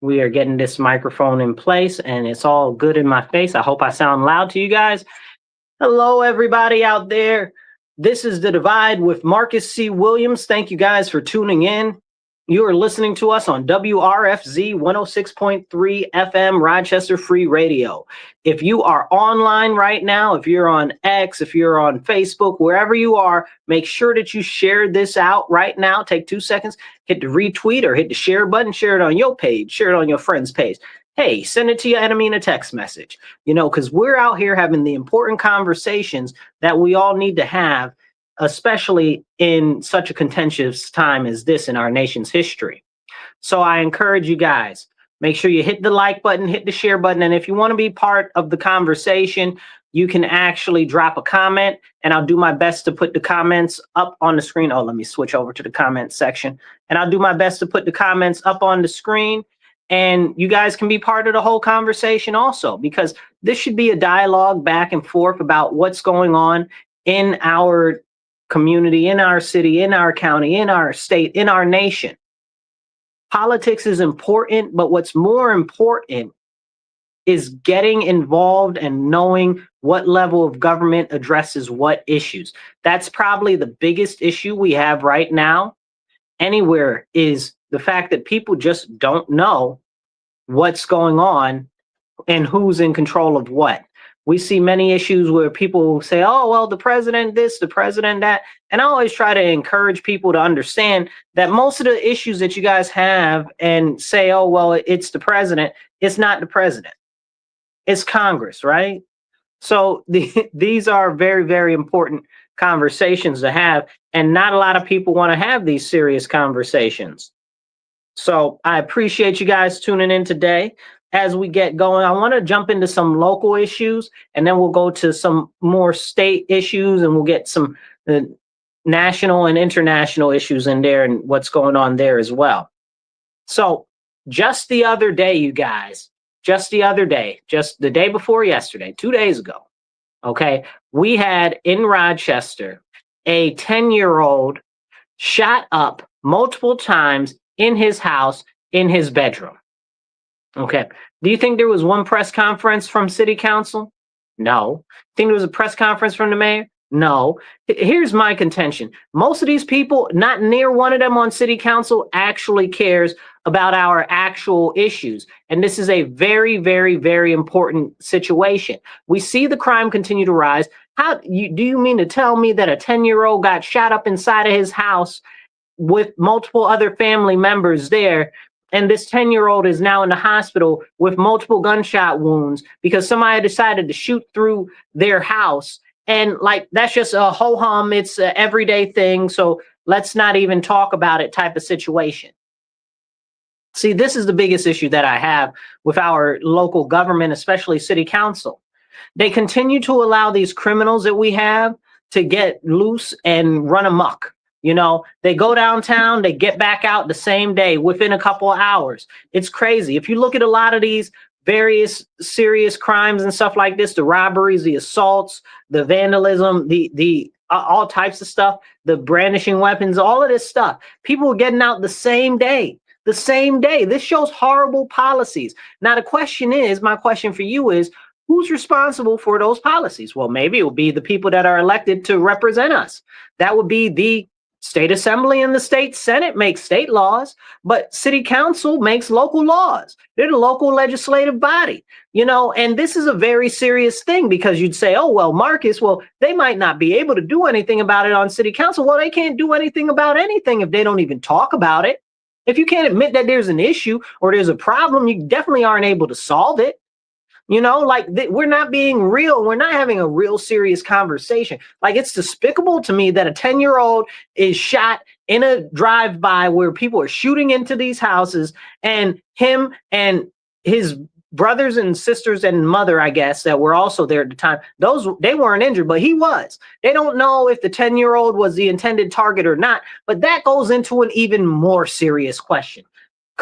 We are getting this microphone in place and it's all good in my face. I hope I sound loud to you guys. Hello, everybody out there. This is The Divide with Marcus C. Williams. Thank you guys for tuning in. You are listening to us on WRFZ 106.3 FM Rochester Free Radio. If you are online right now, if you're on X, if you're on Facebook, wherever you are, make sure that you share this out right now. Take 2 seconds, hit the retweet or hit the share button, share it on your page, share it on your friend's page. Hey, send it to your enemy in a text message, because we're out here having the important conversations that we all need to have, especially in such a contentious time as this in our nation's history. So I encourage you guys, make sure you hit the like button, hit the share button. And if you want to be part of the conversation, you can actually drop a comment and I'll do my best to put the comments up on the screen. Oh, let me switch over to the comment section and I'll do my best to put the comments up on the screen. And you guys can be part of the whole conversation also, because this should be a dialogue back and forth about what's going on in our community, in our city, in our county, in our state, in our nation. Politics is important, but what's more important is getting involved and knowing what level of government addresses what issues. That's probably the biggest issue we have right now anywhere, is the fact that people just don't know what's going on and who's in control of what. We see many issues where people say, oh, well, the president this, the president that. And I always try to encourage people to understand that most of the issues that you guys have and say, oh, well, it's the president. It's not the president. It's Congress, right? So these are very, very important conversations to have. And not a lot of people want to have these serious conversations. So I appreciate you guys tuning in today. As we get going, I want to jump into some local issues, and then we'll go to some more state issues, and we'll get some national and international issues in there and what's going on there as well. So just the other day, you guys, just the day before yesterday, 2 days ago, okay, we had in Rochester a 10-year-old shot up multiple times in his house, in his bedroom. Okay. Do you think there was one press conference from city council? No. Think there was a press conference from the mayor? No. Here's my contention. Most of these people, not near one of them on city council actually cares about our actual issues. And this is a very, very, very important situation. We see the crime continue to rise. Do you mean to tell me that a 10-year-old got shot up inside of his house with multiple other family members there, and this 10-year-old is now in the hospital with multiple gunshot wounds because somebody decided to shoot through their house? And that's just a ho-hum, it's an everyday thing, so let's not even talk about it type of situation. See, this is the biggest issue that I have with our local government, especially city council. They continue to allow these criminals that we have to get loose and run amok. They go downtown, they get back out the same day within a couple of hours. It's crazy. If you look at a lot of these various serious crimes and stuff like this, the robberies, the assaults, the vandalism, the all types of stuff, the brandishing weapons, all of this stuff, people are getting out the same day. This shows horrible policies. Now, my question for you is, who's responsible for those policies? Well, maybe it will be the people that are elected to represent us. That would be the State Assembly and the State Senate make state laws, but City Council makes local laws. They're the local legislative body, and this is a very serious thing, because you'd say, oh, well, Marcus, they might not be able to do anything about it on City Council. Well, they can't do anything about anything if they don't even talk about it. If you can't admit that there's an issue or there's a problem, you definitely aren't able to solve it. We're not being real. We're not having a real serious conversation. It's despicable to me that a 10-year-old is shot in a drive-by where people are shooting into these houses, and him and his brothers and sisters and mother, I guess, that were also there at the time, they weren't injured, but he was. They don't know if the 10-year-old was the intended target or not, but that goes into an even more serious question.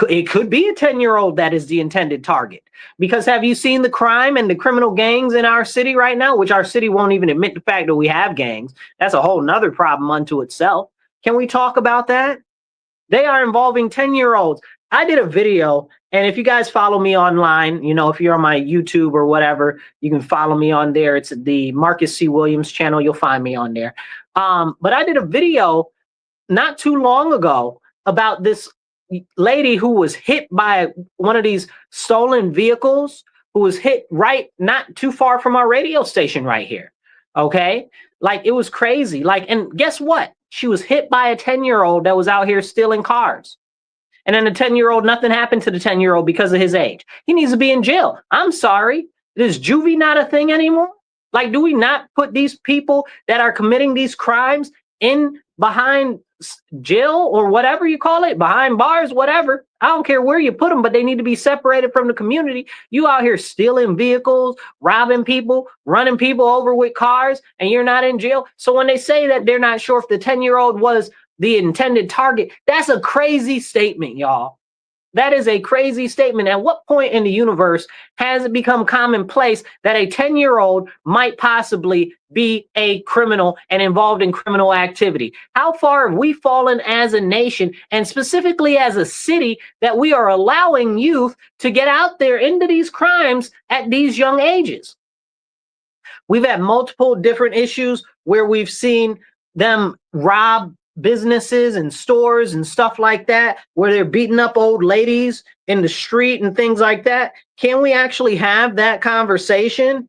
It could be a 10-year-old that is the intended target, because have you seen the crime and the criminal gangs in our city right now, which our city won't even admit the fact that we have gangs? That's a whole nother problem unto itself. Can we talk about that? They are involving 10-year-olds. I did a video, and if you guys follow me online, you know, if you're on my YouTube or whatever, you can follow me on there. It's the Marcus C. Williams channel. You'll find me on there. But I did a video not too long ago about this lady who was hit by one of these stolen vehicles, who was hit right not too far from our radio station right here. Okay. Like, it was crazy. Like, and guess what? She was hit by a 10-year-old that was out here stealing cars. And then the 10-year-old, nothing happened to the 10-year-old because of his age. He needs to be in jail. I'm sorry. Is juvie not a thing anymore? Like, do we not put these people that are committing these crimes in behind jail or whatever you call it, behind bars, whatever? I don't care where you put them, but they need to be separated from the community. You out here stealing vehicles, robbing people, running people over with cars, and you're not in jail. So when they say that they're not sure if the 10-year-old was the intended target, that's a crazy statement, y'all. That is a crazy statement. At what point in the universe has it become commonplace that a 10-year-old might possibly be a criminal and involved in criminal activity? How far have we fallen as a nation, and specifically as a city, that we are allowing youth to get out there into these crimes at these young ages? We've had multiple different issues where we've seen them rob businesses and stores and stuff like that, where they're beating up old ladies in the street and things like that. Can we actually have that conversation?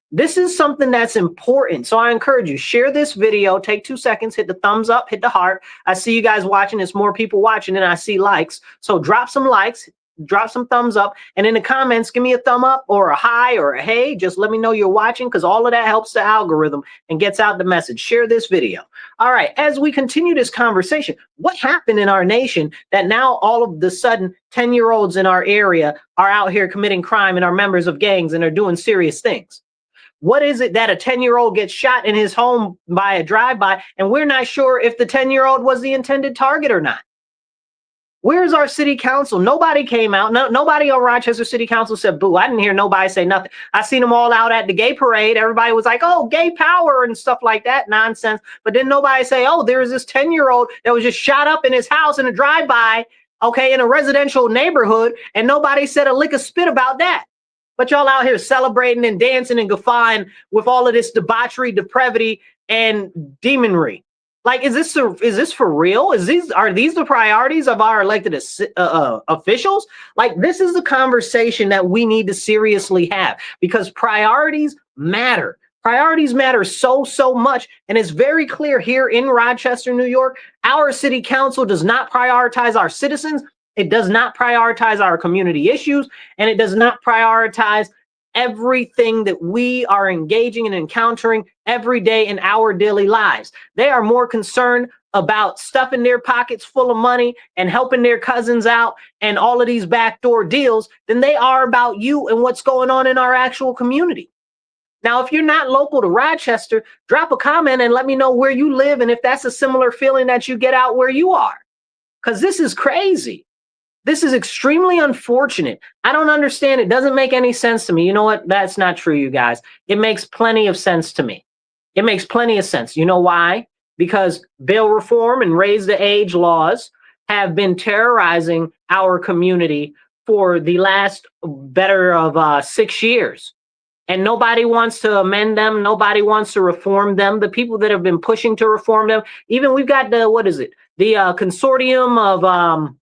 This is something that's important. So I encourage you, share this video, take 2 seconds, hit the thumbs up, hit the heart. I see you guys watching. There's more people watching than I see likes. So drop some likes, drop some thumbs up, and in the comments, give me a thumb up or a hi or a hey. Just let me know you're watching, because all of that helps the algorithm and gets out the message. Share this video. All right, as we continue this conversation, what happened in our nation that now all of the sudden 10-year-olds in our area are out here committing crime and are members of gangs and are doing serious things? What is it that a 10-year-old gets shot in his home by a drive-by, and we're not sure if the 10-year-old was the intended target or not? Where's our city council? Nobody came out. Nobody on Rochester City Council said boo. I didn't hear nobody say nothing. I seen them all out at the gay parade. Everybody was like, oh, gay power and stuff like that nonsense. But then nobody say, oh, there's this 10-year-old that was just shot up in his house in a drive-by, okay, in a residential neighborhood, and nobody said a lick of spit about that. But y'all out here celebrating and dancing and guffawing with all of this debauchery, depravity, and demonry. Like, is this for real? Are these the priorities of our elected officials? Like, this is the conversation that we need to seriously have, because priorities matter. Priorities matter so much. And it's very clear here in Rochester, New York, our city council does not prioritize our citizens. It does not prioritize our community issues, and it does not prioritize everything that we are engaging and encountering every day in our daily lives. They are more concerned about stuffing their pockets full of money and helping their cousins out and all of these backdoor deals than they are about you and what's going on in our actual community. Now, if you're not local to Rochester, drop a comment and let me know where you live and if that's a similar feeling that you get out where you are, because this is crazy. This is extremely unfortunate. I don't understand. It doesn't make any sense to me. You know what? That's not true, you guys. It makes plenty of sense to me. It makes plenty of sense. You know why? Because bail reform and raise the age laws have been terrorizing our community for the last better of 6 years. And nobody wants to amend them. Nobody wants to reform them. The people that have been pushing to reform them, even we've got the, what is it? The consortium of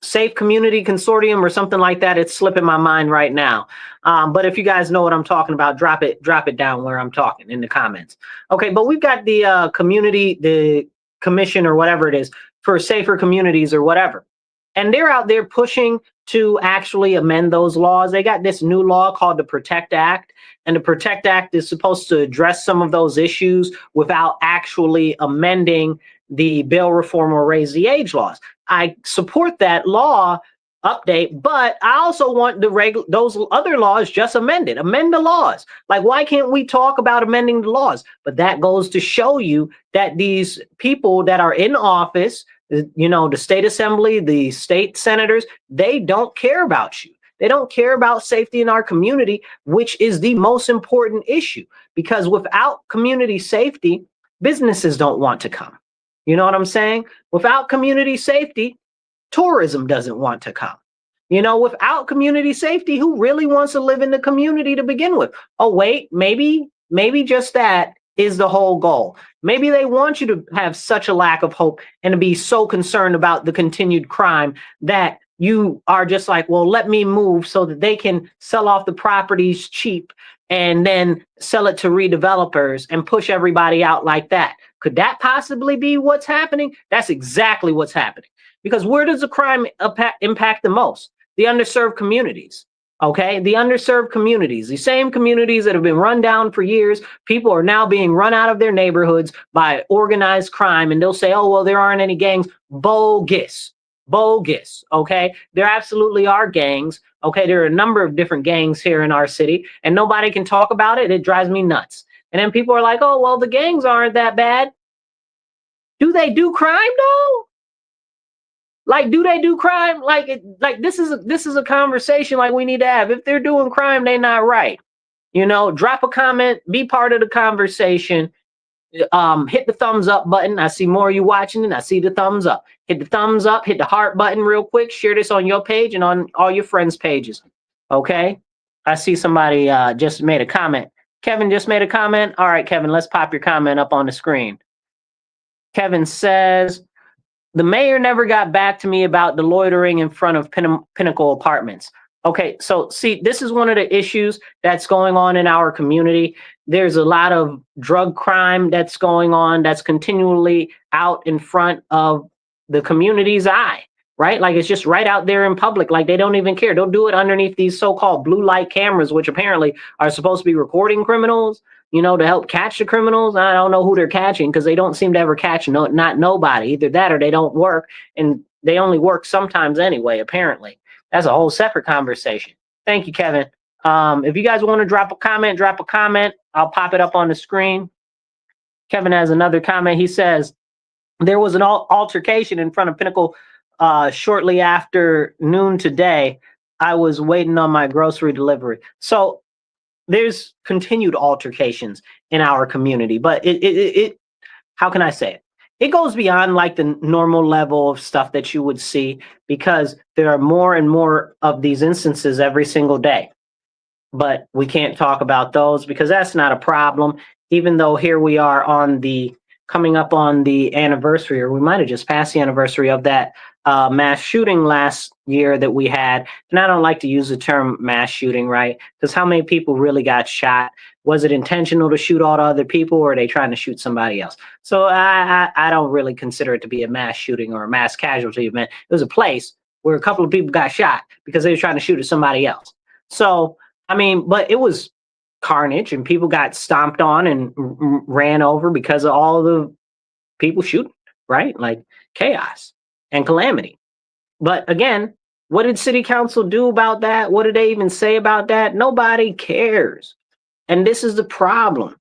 Safe Community Consortium or something like that. It's slipping my mind right now. But if you guys know what I'm talking about, drop it down where I'm talking in the comments. Okay, but we've got the the commission or whatever it is for safer communities or whatever. And they're out there pushing to actually amend those laws. They got this new law called the PROTECT Act. And the PROTECT Act is supposed to address some of those issues without actually amending the bail reform or raise the age laws. I support that law update, but I also want those other laws just amended. Amend the laws. Like, why can't we talk about amending the laws? But that goes to show you that these people that are in office, you know, the state assembly, the state senators, they don't care about you. They don't care about safety in our community, which is the most important issue, because without community safety, businesses don't want to come. You know what I'm saying? Without community safety, tourism doesn't want to come. Without community safety, who really wants to live in the community to begin with? Oh, wait, maybe just that is the whole goal. Maybe they want you to have such a lack of hope and to be so concerned about the continued crime that you are just like, well, let me move so that they can sell off the properties cheap and then sell it to redevelopers and push everybody out like that. Could that possibly be what's happening? That's exactly what's happening. Because where does the crime impact the most? The underserved communities. Okay, the underserved communities, the same communities that have been run down for years. People are now being run out of their neighborhoods by organized crime, and they'll say, oh, well, there aren't any gangs. Bogus. Okay, there absolutely are gangs. Okay, there are a number of different gangs here in our city, and nobody can talk about it. It drives me nuts. And then people are like, oh, well, the gangs aren't that bad. Do they do crime though? Like, do they do crime? Like this is a conversation like we need to have. If they're doing crime, they're not right. Drop a comment, be part of the conversation. Hit the thumbs up button. I see more of you watching, and I see the thumbs up. Hit the thumbs up, hit the heart button real quick. Share this on your page and on all your friends' pages. Okay. I see somebody just made a comment. Kevin just made a comment. All right, Kevin, let's pop your comment up on the screen. Kevin says, the mayor never got back to me about the loitering in front of Pinnacle Apartments. Okay, so see, this is one of the issues that's going on in our community. There's a lot of drug crime that's going on that's continually out in front of the community's eye, right? Like it's just right out there in public, like they don't even care. They'll do it underneath these so-called blue light cameras, which apparently are supposed to be recording criminals, to help catch the criminals. I don't know who they're catching because they don't seem to ever catch not nobody. Either that or they don't work, and they only work sometimes anyway, apparently. That's a whole separate conversation. Thank you, Kevin. If you guys want to drop a comment. I'll pop it up on the screen. Kevin has another comment. He says, there was an altercation in front of Pinnacle shortly after noon today. I was waiting on my grocery delivery. So there's continued altercations in our community, but it how can I say it? It goes beyond like the normal level of stuff that you would see, because there are more and more of these instances every single day. But we can't talk about those because that's not a problem, even though here we are coming up on the anniversary, or we might have just passed the anniversary of that mass shooting last year that we had. And I don't like to use the term mass shooting, right? Because how many people really got shot? Was it intentional to shoot all the other people, or are they trying to shoot somebody else? So I don't really consider it to be a mass shooting or a mass casualty event. It was a place where a couple of people got shot because they were trying to shoot at somebody else. So, but it was carnage, and people got stomped on and ran over because of all the people shooting, right? Like chaos and calamity. But again, what did city council do about that? What did they even say about that? Nobody cares. And this is the problem.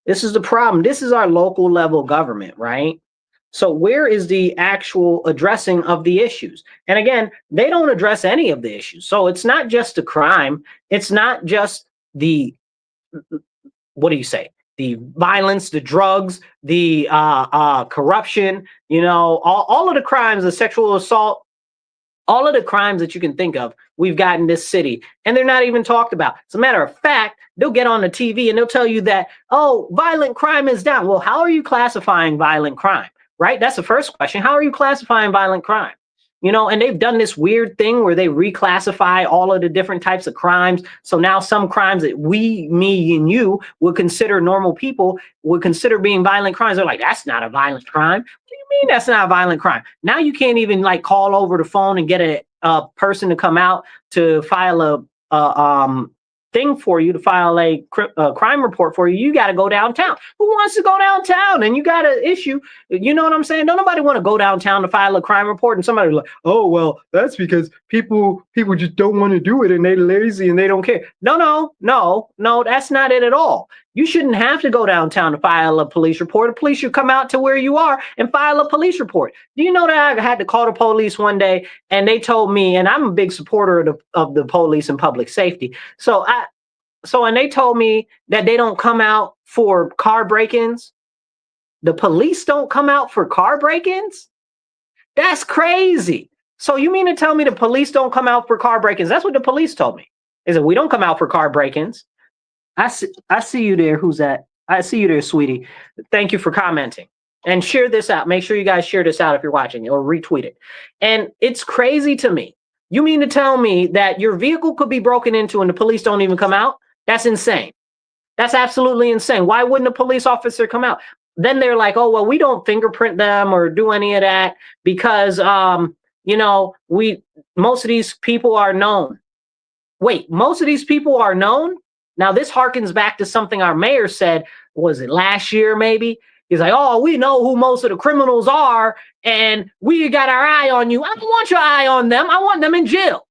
This is our local level government, right? So where is the actual addressing of the issues? And again, they don't address any of the issues. So it's not just the crime. It's not just the, the violence, the drugs, the corruption, all of the crimes, the sexual assault, all of the crimes that you can think of, we've got in this city, and they're not even talked about. As a matter of fact, they'll get on the TV and they'll tell you that, oh, violent crime is down. Well, how are you classifying violent crime, right? That's the first question. How are you classifying violent crime? And they've done this weird thing where they reclassify all of the different types of crimes. So now some crimes that me and you would consider normal people would consider being violent crimes. They're like, that's not a violent crime. What do you mean that's not a violent crime? Now you can't even like call over the phone and get a person to come out to file a thing for you, to file a crime report for you. You got to go downtown. Who wants to go downtown? And you got an issue. You know what I'm saying? Don't nobody want to go downtown to file a crime report. And somebody's like, oh, well, that's because people just don't want to do it and they're lazy and they don't care. No, that's not it at all. You shouldn't have to go downtown to file a police report. The police should come out to where you are and file a police report. Do you know that I had to call the police one day and they told me, and I'm a big supporter of the police and public safety. And they told me that they don't come out for car break-ins. The police don't come out for car break-ins? That's crazy. So you mean to tell me the police don't come out for car break-ins? That's what the police told me. Is that we don't come out for car break-ins. I see you there. Who's that? I see you there, sweetie. Thank you for commenting. And share this out. Make sure you guys share this out if you're watching, or retweet it. And it's crazy to me. You mean to tell me that your vehicle could be broken into and the police don't even come out? That's insane. That's absolutely insane. Why wouldn't a police officer come out? Then they're like, oh, well, we don't fingerprint them or do any of that because, you know, most of these people are known. Wait, most of these people are known? Now, this harkens back to something our mayor said, was it last year maybe? He's like, oh, we know who most of the criminals are, and we got our eye on you. I don't want your eye on them. I want them in jail.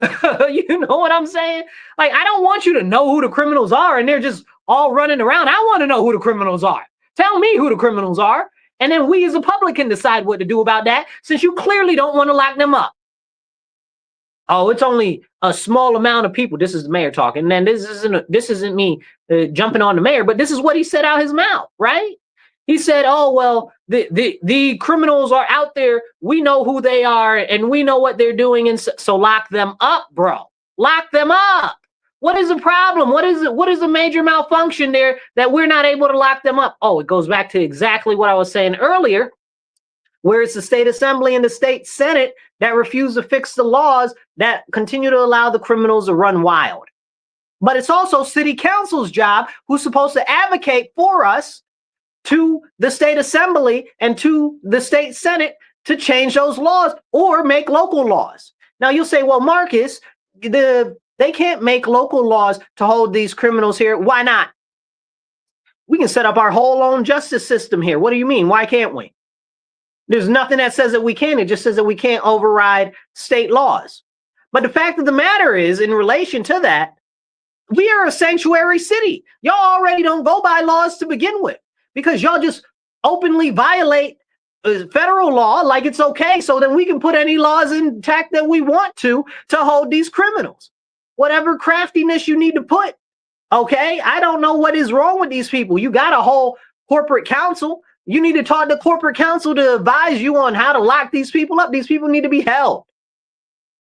You know what I'm saying? Like, I don't want you to know who the criminals are, and they're just all running around. I want to know who the criminals are. Tell me who the criminals are, and then we as a public can decide what to do about that, since you clearly don't want to lock them up. Oh, it's only a small amount of people. This is the mayor talking. And then this isn't me jumping on the mayor, but this is what he said out his mouth, right? He said, oh, well, the criminals are out there. We know who they are and we know what they're doing. And so lock them up, bro. Lock them up. What is the problem? What is the major malfunction there that we're not able to lock them up? Oh, it goes back to exactly what I was saying earlier, where it's the state assembly and the state senate that refuse to fix the laws that continue to allow the criminals to run wild. But it's also city council's job, who's supposed to advocate for us, to the state assembly and to the state senate to change those laws or make local laws. Now you'll say, well, Marcus, they can't make local laws to hold these criminals here. Why not? We can set up our whole own justice system here. What do you mean? Why can't we? There's nothing that says that we can. It just says that we can't override state laws. But the fact of the matter is, in relation to that, we are a sanctuary city. Y'all already don't go by laws to begin with, because y'all just openly violate federal law like it's okay, so then we can put any laws intact that we want to hold these criminals. Whatever craftiness you need to put, okay? I don't know what is wrong with these people. You got a whole corporate council. You need to talk to corporate counsel to advise you on how to lock these people up. These people need to be held.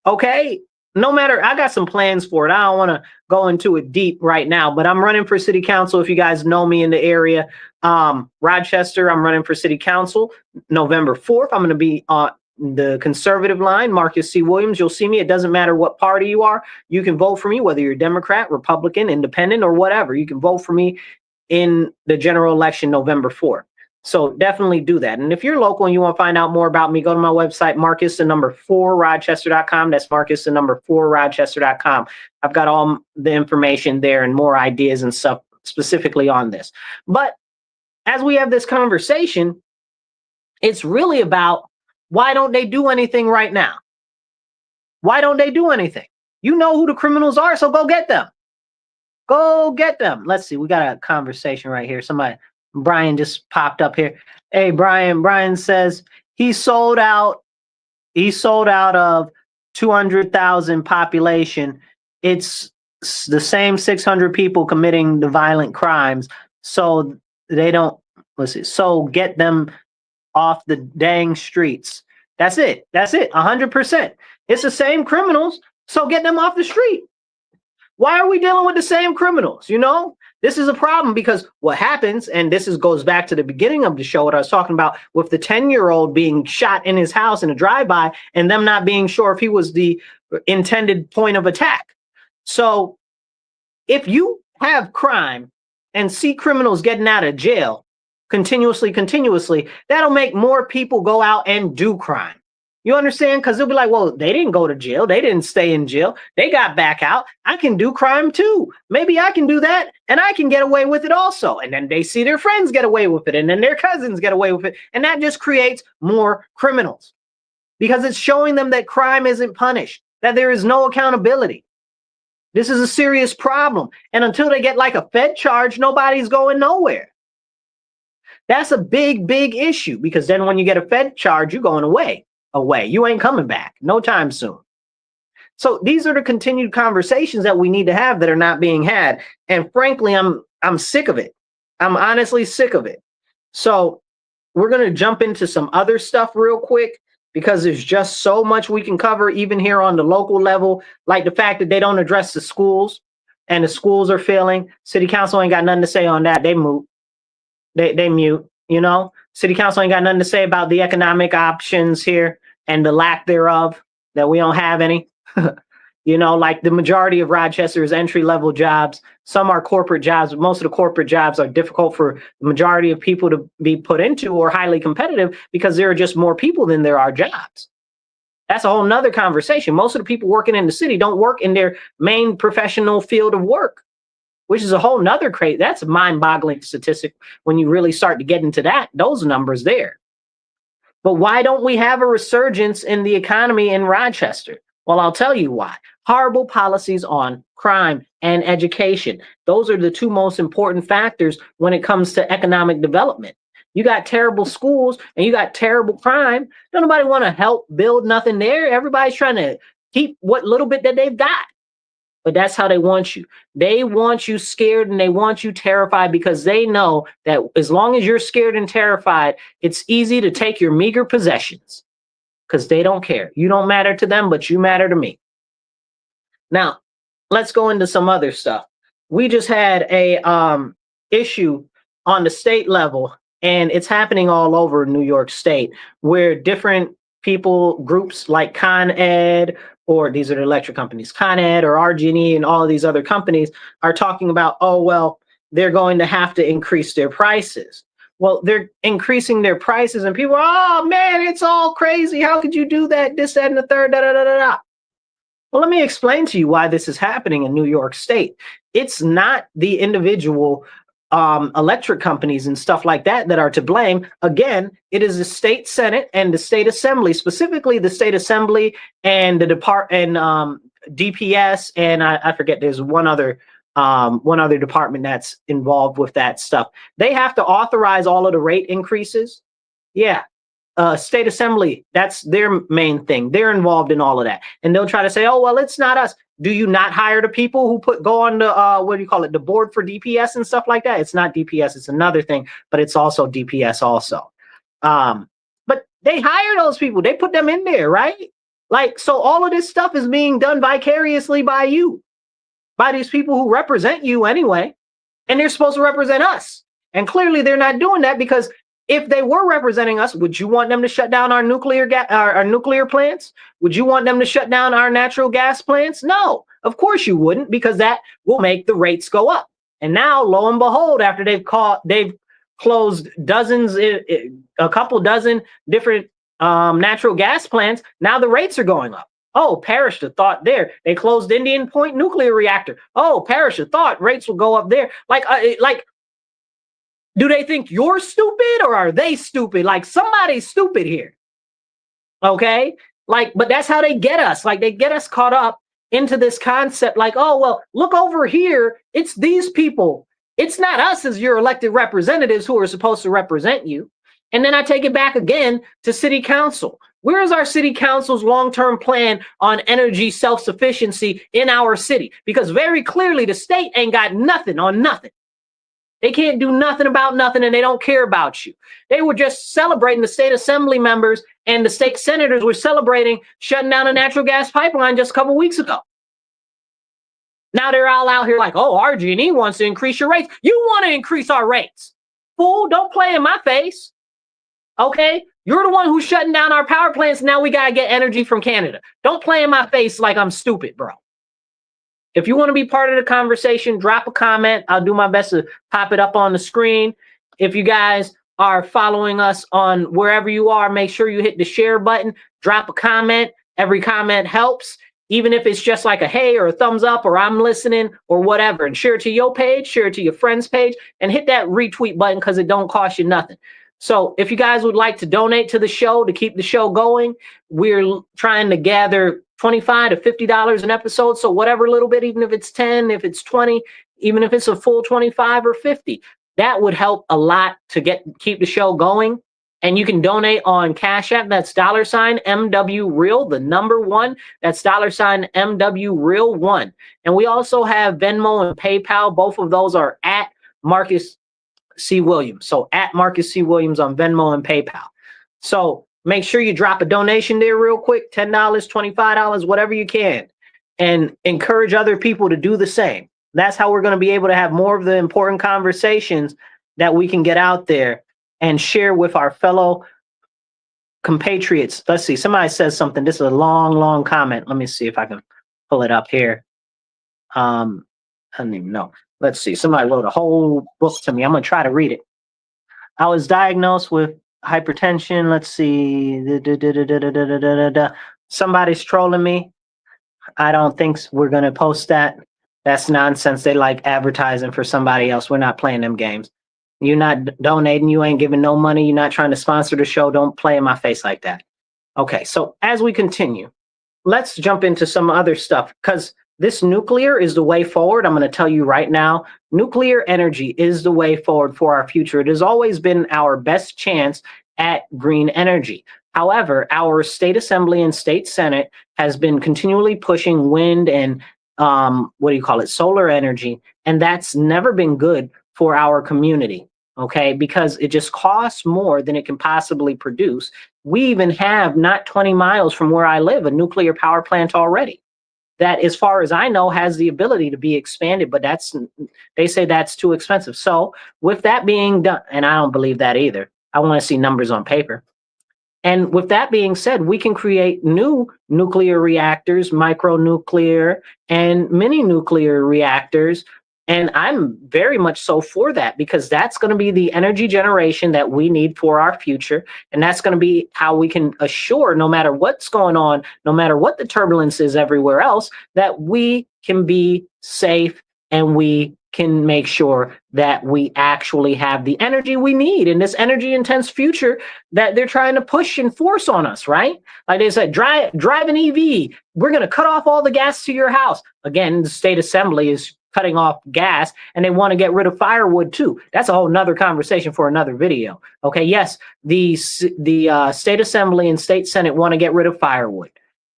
Okay? No matter, I got some plans for it. I don't want to go into it deep right now, but I'm running for city council. If you guys know me in the area, Rochester, I'm running for city council November 4th. I'm going to be on the conservative line, Marcus C. Williams. You'll see me. It doesn't matter what party you are. You can vote for me, whether you're Democrat, Republican, Independent, or whatever. You can vote for me in the general election November 4th. So definitely do that. And if you're local and you want to find out more about me, go to my website, Marcus4Rochester.com. That's Marcus4Rochester.com. I've got all the information there and more ideas and stuff specifically on this. But as we have this conversation, it's really about, why don't they do anything right now? Why don't they do anything? You know who the criminals are, so go get them. Go get them. Let's see. We got a conversation right here. Brian just popped up here. Hey, Brian. Brian says he sold out of 200,000 population. It's the same 600 people committing the violent crimes. So they don't, so get them off the dang streets. That's it. 100%. It's the same criminals. So get them off the street. Why are we dealing with the same criminals? You know, this is a problem, because what happens, and goes back to the beginning of the show, what I was talking about with the 10-year-old being shot in his house in a drive-by and them not being sure if he was the intended point of attack. So if you have crime and see criminals getting out of jail continuously, that'll make more people go out and do crime. You understand? Because they'll be like, well, they didn't go to jail. They didn't stay in jail. They got back out. I can do crime too. Maybe I can do that and I can get away with it also. And then they see their friends get away with it, and then their cousins get away with it. And that just creates more criminals, because it's showing them that crime isn't punished, that there is no accountability. This is a serious problem. And until they get like a Fed charge, nobody's going nowhere. That's a big, big issue, because then when you get a Fed charge, you're going away. You ain't coming back no time soon. So these are the continued conversations that we need to have that are not being had. And frankly, I'm sick of it. I'm honestly sick of it. So we're going to jump into some other stuff real quick. because there's just so much we can cover, even here on the local level, like the fact that they don't address the schools and the schools are failing. City council ain't got nothing to say on that. They mute. They mute, you know. City council ain't got nothing to say about the economic options here and the lack thereof, that we don't have any. You know, like the majority of Rochester is entry-level jobs. Some are corporate jobs, but most of the corporate jobs are difficult for the majority of people to be put into or highly competitive because there are just more people than there are jobs. That's a whole nother conversation. Most of the people working in the city don't work in their main professional field of work, which is a whole nother crazy. That's a mind-boggling statistic when you really start to get into those numbers there. But why don't we have a resurgence in the economy in Rochester? Well, I'll tell you why. Horrible policies on crime and education. Those are the two most important factors when it comes to economic development. You got terrible schools and you got terrible crime. Don't nobody want to help build nothing there. Everybody's trying to keep what little bit that they've got. But that's how they want you. They want you scared and they want you terrified because they know that as long as you're scared and terrified, it's easy to take your meager possessions because they don't care. You don't matter to them, but you matter to me. Now, let's go into some other stuff. We just had a issue on the state level, and it's happening all over New York State, where different people, groups like Con Ed, or these are the electric companies, Con Ed or RG&E and all of these other companies are talking about, oh, well, they're going to have to increase their prices. Well, they're increasing their prices and people are, oh, man, it's all crazy. How could you do that? This, that, and the third, da, da, da, da, da. Well, let me explain to you why this is happening in New York State. It's not the individual electric companies and stuff like that that are to blame. Again, it is the state Senate and the state assembly, specifically the state assembly and the DPS, and I forget, there's one other department that's involved with that stuff. They have to authorize all of the rate increases. Yeah. State assembly, that's their main thing. They're involved in all of that. And they'll try to say, oh, well, it's not us. Do you not hire the people who go on the, what do you call it, the board for DPS and stuff like that? It's not DPS, it's another thing, but it's also DPS also. But they hire those people. They put them in there, right? Like, so all of this stuff is being done vicariously by you, by these people who represent you anyway. And they're supposed to represent us. And clearly they're not doing that, because if they were representing us, would you want them to shut down our nuclear plants? Would you want them to shut down our natural gas plants? No, of course you wouldn't, because that will make the rates go up. And now, lo and behold, after they've closed a couple dozen different natural gas plants, now the rates are going up. Oh, perish the thought there. They closed Indian Point nuclear reactor. Oh, perish the thought, rates will go up there. Like. Do they think you're stupid, or are they stupid? Like, somebody's stupid here. Okay? Like, but that's how they get us. Like, they get us caught up into this concept like, oh, well, look over here. It's these people. It's not us as your elected representatives who are supposed to represent you. And then I take it back again to city council. Where is our city council's long-term plan on energy self-sufficiency in our city? Because very clearly the state ain't got nothing on nothing. They can't do nothing about nothing, and they don't care about you. They were just celebrating, the state assembly members and the state senators were celebrating shutting down a natural gas pipeline just a couple weeks ago. Now they're all out here like, oh, RG&E wants to increase your rates. You want to increase our rates. Fool, don't play in my face. Okay? You're the one who's shutting down our power plants. Now we got to get energy from Canada. Don't play in my face like I'm stupid, bro. If you want to be part of the conversation, drop a comment. I'll do my best to pop it up on the screen. If you guys are following us on wherever you are, make sure you hit the share button, drop a comment. Every comment helps, even if it's just like a hey or a thumbs up or I'm listening or whatever. And share it to your page, share it to your friend's page, and hit that retweet button because it don't cost you nothing. So if you guys would like to donate to the show to keep the show going, we're trying to gather $25 to $50 an episode. So whatever little bit, even if it's 10, if it's 20, even if it's a full 25 or 50, that would help a lot to keep the show going. And you can donate on Cash App. That's $MW Real, the number one. That's $MW Real 1. And we also have Venmo and PayPal. Both of those are at Marcus C. Williams. So at Marcus C. Williams on Venmo and PayPal. So make sure you drop a donation there real quick, $10, $25, whatever you can, and encourage other people to do the same. That's how we're going to be able to have more of the important conversations that we can get out there and share with our fellow compatriots. Let's see, somebody says something. This is a long comment. Let me see if I can pull it up here. I don't even know. Let's see, somebody wrote a whole book to me. I'm going to try to read it. I was diagnosed with hypertension. Let's see. Somebody's trolling me. I don't think we're going to post that. That's nonsense. They like advertising for somebody else. We're not playing them games. You're not donating. You ain't giving no money. You're not trying to sponsor the show. Don't play in my face like that. Okay, so as we continue, let's jump into some other stuff, because this nuclear is the way forward. I'm going to tell you right now, nuclear energy is the way forward for our future. It has always been our best chance at green energy. However, our state assembly and state senate has been continually pushing wind and solar energy, and that's never been good for our community, okay? Because it just costs more than it can possibly produce. We even have, not 20 miles from where I live, a nuclear power plant already that, as far as I know, has the ability to be expanded, but they say that's too expensive. So with that being done, and I don't believe that either, I want to see numbers on paper. And with that being said, we can create new nuclear reactors, micronuclear and mini nuclear reactors. And I'm very much so for that, because that's going to be the energy generation that we need for our future. And that's going to be how we can assure, no matter what's going on, no matter what the turbulence is everywhere else, that we can be safe and we can make sure that we actually have the energy we need in this energy intense future that they're trying to push and force on us, right? Like they said, drive an EV. We're going to cut off all the gas to your house. Again, the state assembly is cutting off gas, and they want to get rid of firewood too. That's a whole nother conversation for another video. Okay, yes, the state assembly and state senate want to get rid of firewood.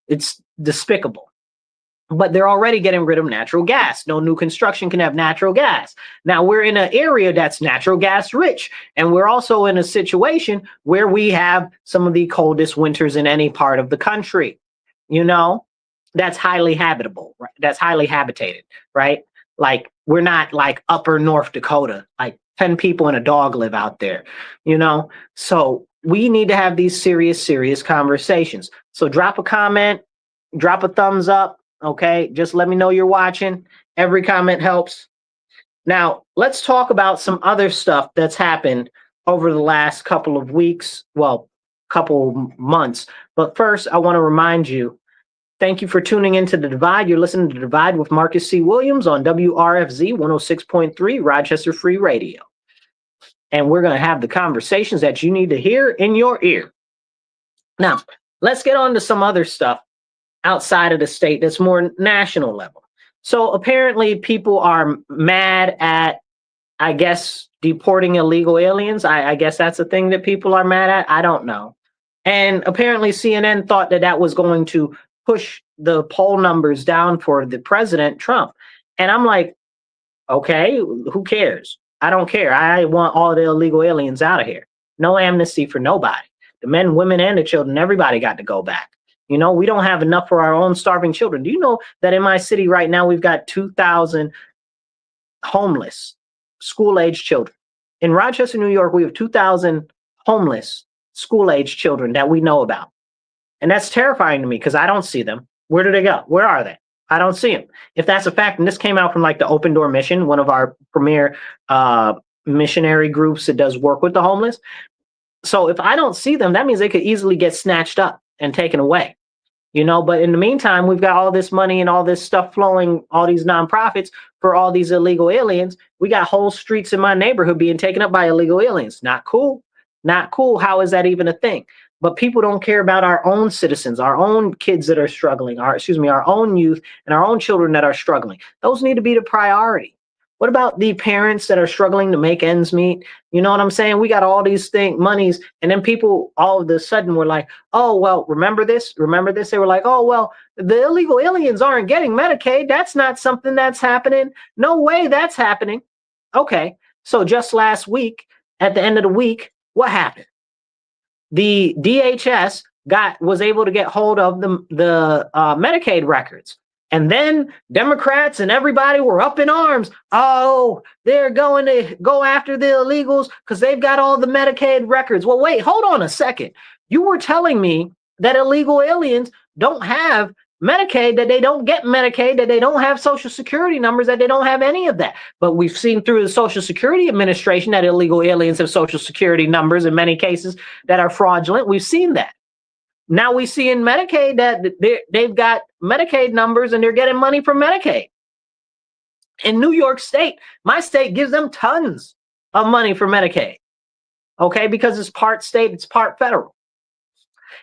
It's despicable. But they're already getting rid of natural gas. No new construction can have natural gas. Now we're in an area that's natural gas rich, and we're also in a situation where we have some of the coldest winters in any part of the country. You know, that's highly habitable. Right? That's highly habitated, right? Like, we're not like upper North Dakota, like 10 people and a dog live out there, you know? So we need to have these serious conversations. So drop a comment, drop a thumbs up, okay? Just let me know you're watching. Every comment helps. Now, let's talk about some other stuff that's happened over the last couple of weeks, well, couple months. But first, I want to remind you, thank you for tuning into The Divide. You're listening to The Divide with Marcus C. Williams on WRFZ 106.3 Rochester Free Radio. And we're going to have the conversations that you need to hear in your ear. Now, let's get on to some other stuff outside of the state that's more national level. So apparently people are mad at, I guess, deporting illegal aliens. I guess that's a thing that people are mad at. I don't know. And apparently CNN thought that that was going to push the poll numbers down for the president, Trump. And I'm like, okay, who cares? I don't care. I want all the illegal aliens out of here. No amnesty for nobody. The men, women, and the children, everybody got to go back. You know, we don't have enough for our own starving children. Do you know that in my city right now, we've got 2,000 homeless school-age children? In Rochester, New York, we have 2,000 homeless school-age children that we know about. And that's terrifying to me because I don't see them. Where do they go? Where are they? I don't see them. If that's a fact, and this came out from like the Open Door Mission, one of our premier missionary groups that does work with the homeless. So if I don't see them, that means they could easily get snatched up and taken away. You know, but in the meantime, we've got all this money and all this stuff flowing, all these nonprofits for all these illegal aliens. We got whole streets in my neighborhood being taken up by illegal aliens. Not cool. Not cool. How is that even a thing? But people don't care about our own citizens, our own kids that are struggling, our own youth and our own children that are struggling. Those need to be the priority. What about the parents that are struggling to make ends meet? You know what I'm saying? We got all these monies, and then people all of a sudden were like, oh, well, remember this? Remember this? They were like, oh, well, the illegal aliens aren't getting Medicaid. That's not something that's happening. No way that's happening. Okay, so just last week, at the end of the week, what happened? the DHS was able to get hold of the Medicaid records. And then Democrats and everybody were up in arms. Oh, they're going to go after the illegals because they've got all the Medicaid records. Well, wait, hold on a second. You were telling me that illegal aliens don't have Medicaid, that they don't get Medicaid, that they don't have Social Security numbers, that they don't have any of that. But we've seen through the Social Security Administration that illegal aliens have Social Security numbers in many cases that are fraudulent. We've seen that. Now we see in Medicaid that they've got Medicaid numbers and they're getting money from Medicaid. In New York State, my state gives them tons of money for Medicaid, okay, because it's part state, it's part federal.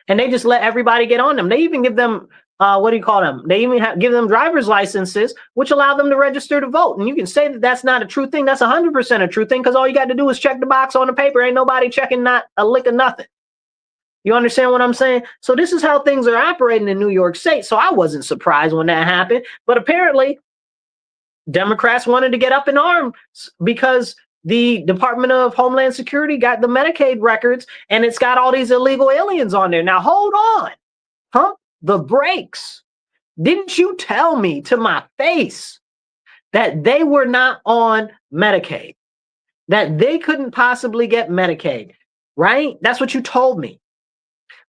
And they just let everybody get on them. They even give them, what do you call them? They even give them driver's licenses, which allow them to register to vote. And you can say that that's not a true thing. That's 100% a true thing, because all you got to do is check the box on the paper. Ain't nobody checking not a lick of nothing. You understand what I'm saying? So this is how things are operating in New York State. So I wasn't surprised when that happened. But apparently, Democrats wanted to get up in arms because the Department of Homeland Security got the Medicaid records and it's got all these illegal aliens on there. Now, hold on. Pump the brakes. Didn't you tell me to my face that they were not on Medicaid? That they couldn't possibly get Medicaid, right? That's what you told me.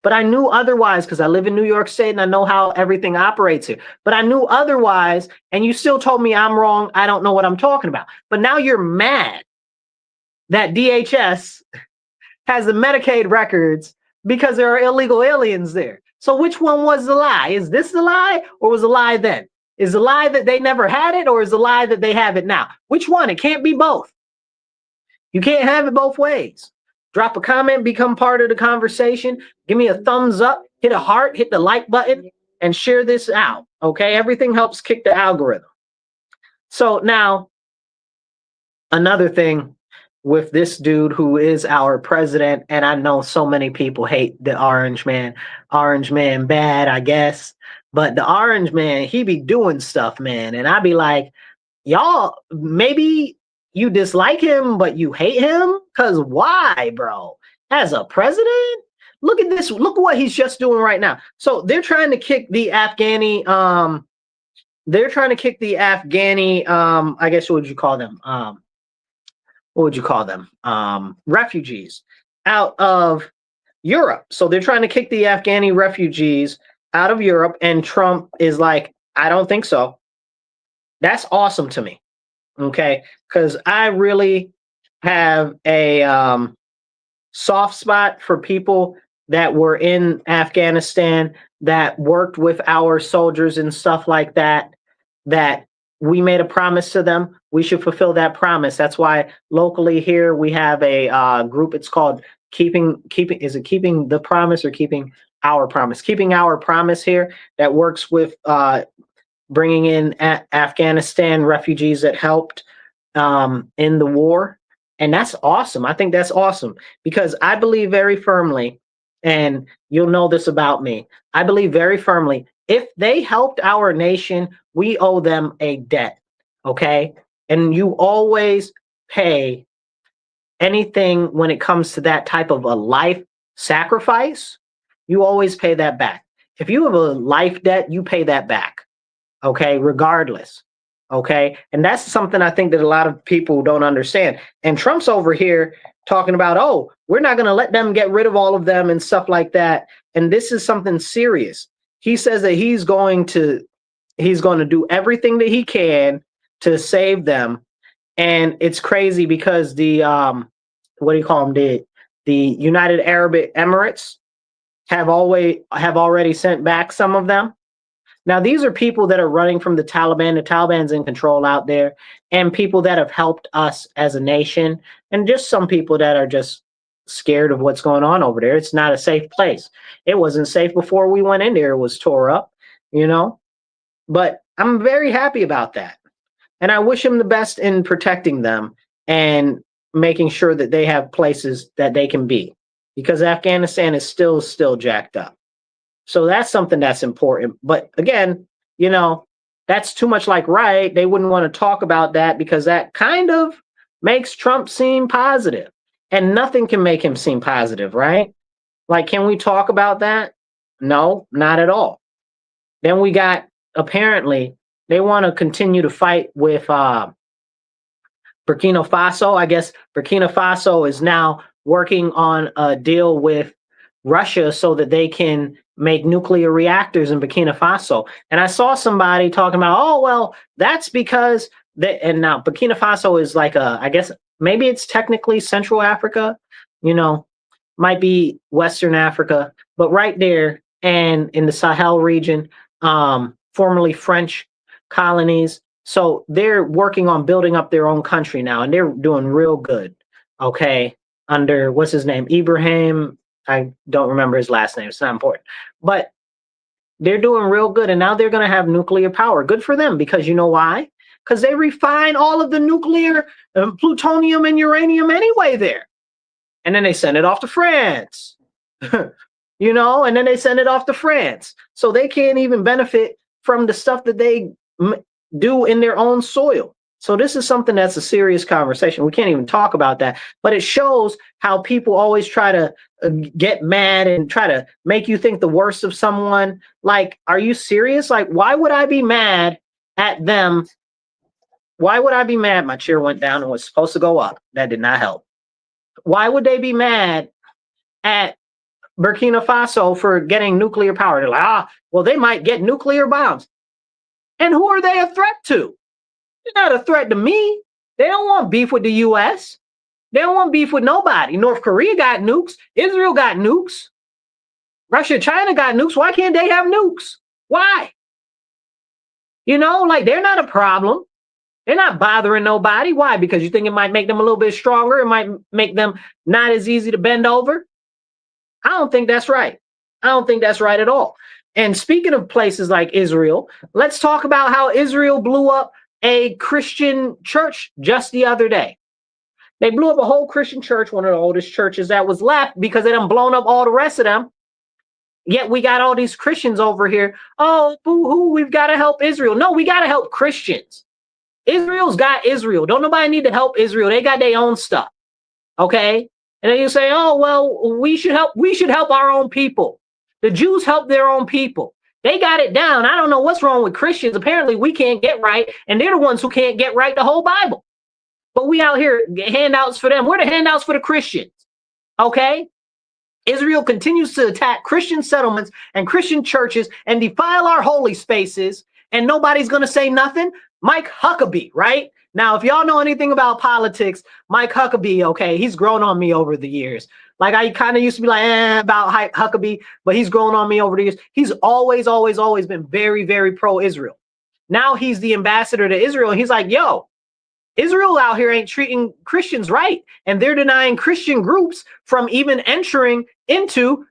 But I knew otherwise because I live in New York State and I know how everything operates here. But I knew otherwise, and you still told me I'm wrong. I don't know what I'm talking about. But now you're mad that DHS has the Medicaid records because there are illegal aliens there. So which one was the lie? Is this the lie, or was the lie then? Is the lie that they never had it, or is the lie that they have it now? Which one? It can't be both. You can't have it both ways. Drop a comment, become part of the conversation. Give me a thumbs up, hit a heart, hit the like button, and share this out, okay? Everything helps kick the algorithm. So now, another thing with this dude who is our president, and I know so many people hate the orange man. Orange man bad, I guess. But the orange man, he be doing stuff, man. And I be like, y'all, maybe you dislike him, but you hate him? Because why, bro? As a president? Look at this. Look what he's just doing right now. So they're trying to kick the Afghani, I guess, what would you call them? Refugees out of Europe. So they're trying to kick the Afghani refugees out of Europe. And Trump is like, I don't think so. That's awesome to me. Okay, because I really have a soft spot for people that were in Afghanistan, that worked with our soldiers and stuff like that, that we made a promise to them. We should fulfill that promise. That's why locally here we have a group. It's called Keeping the Promise, or Keeping Our Promise? Keeping Our Promise here, that works with bringing in Afghanistan refugees that helped in the war. And that's awesome. I think that's awesome, because I believe very firmly, and you'll know this about me, I believe very firmly, if they helped our nation, we owe them a debt, okay? And you always pay anything when it comes to that type of a life sacrifice, you always pay that back. If you have a life debt, you pay that back. Okay, regardless. Okay, and that's something I think that a lot of people don't understand. And Trump's over here talking about, oh, we're not going to let them get rid of all of them and stuff like that. And this is something serious. He says that he's going to do everything that he can to save them. And it's crazy because the what do you call them? The United Arab Emirates have already sent back some of them. Now, these are people that are running from the Taliban. The Taliban's in control out there, and people that have helped us as a nation, and just some people that are just scared of what's going on over there. It's not a safe place. It wasn't safe before we went in there. It was tore up, you know. But I'm very happy about that. And I wish him the best in protecting them and making sure that they have places that they can be, because Afghanistan is still jacked up. So that's something that's important. But again, you know, that's too much like right. They wouldn't want to talk about that because that kind of makes Trump seem positive. And nothing can make him seem positive, right? Like, can we talk about that? No, not at all. Then we got, apparently they want to continue to fight with Burkina Faso. I guess Burkina Faso is now working on a deal with Russia so that they can make nuclear reactors in Burkina Faso. And I saw somebody talking about, oh, well, that's because and now Burkina Faso is like I guess maybe it's technically Central Africa, might be Western Africa, but right there and in the Sahel region, formerly French colonies. So they're working on building up their own country now, and they're doing real good. Okay, under what's his name, Ibrahim. I don't remember his last name. It's not important, but they're doing real good, and now they're going to have nuclear power. Good for them, because you know why? Because they refine all of the nuclear plutonium and uranium anyway there, and then they send it off to France. And then they send it off to France, so they can't even benefit from the stuff that they do in their own soil. So this is something that's a serious conversation. We can't even talk about that, but it shows how people always try to get mad and try to make you think the worst of someone. Like, are you serious? Like, why would I be mad at them? Why would I be mad? My chair went down and was supposed to go up. That did not help. Why would they be mad at Burkina Faso for getting nuclear power? They're like, well, they might get nuclear bombs. And who are they a threat to? They're not a threat to me. They don't want beef with the U.S. They don't want beef with nobody. North Korea got nukes. Israel got nukes. Russia, China got nukes. Why can't they have nukes? Why? Like, they're not a problem. They're not bothering nobody. Why? Because you think it might make them a little bit stronger. It might make them not as easy to bend over. I don't think that's right. I don't think that's right at all. And speaking of places like Israel, let's talk about how Israel blew up a Christian church just the other day. They blew up a whole Christian church, one of the oldest churches that was left, because they done blown up all the rest of them. Yet we got all these Christians over here. Oh, boo-hoo, we've got to help Israel. No, we got to help Christians. Israel's got Israel. Don't nobody need to help Israel. They got their own stuff. Okay? And then you say, oh, well, we should help our own people. The Jews help their own people. They got it down. I don't know what's wrong with Christians. Apparently we can't get right, and they're the ones who can't get right the whole Bible. But we out here get handouts for them. We're the handouts for the Christians. Okay? Israel continues to attack Christian settlements and Christian churches and defile our holy spaces, and nobody's going to say nothing. Mike Huckabee, right? Now, if y'all know anything about politics, Mike Huckabee, okay, he's grown on me over the years. Like, I kind of used to be like, about Huckabee, but he's grown on me over the years. He's always been very, very pro-Israel. Now he's the ambassador to Israel, and he's like, yo, Israel out here ain't treating Christians right, and they're denying Christian groups from even entering into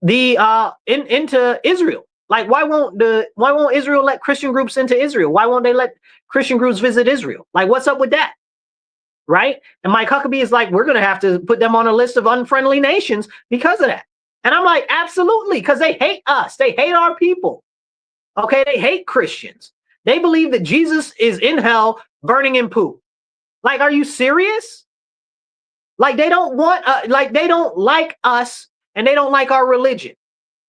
the into Israel. Like, why won't Israel let Christian groups into Israel? Why won't they let Christian groups visit Israel? Like, what's up with that? Right? And Mike Huckabee is like, we're going to have to put them on a list of unfriendly nations because of that. And I'm like, absolutely, because they hate us. They hate our people. Okay, they hate Christians. They believe that Jesus is in hell burning in poop. Like, are you serious? Like, they don't want, they don't like us, and they don't like our religion.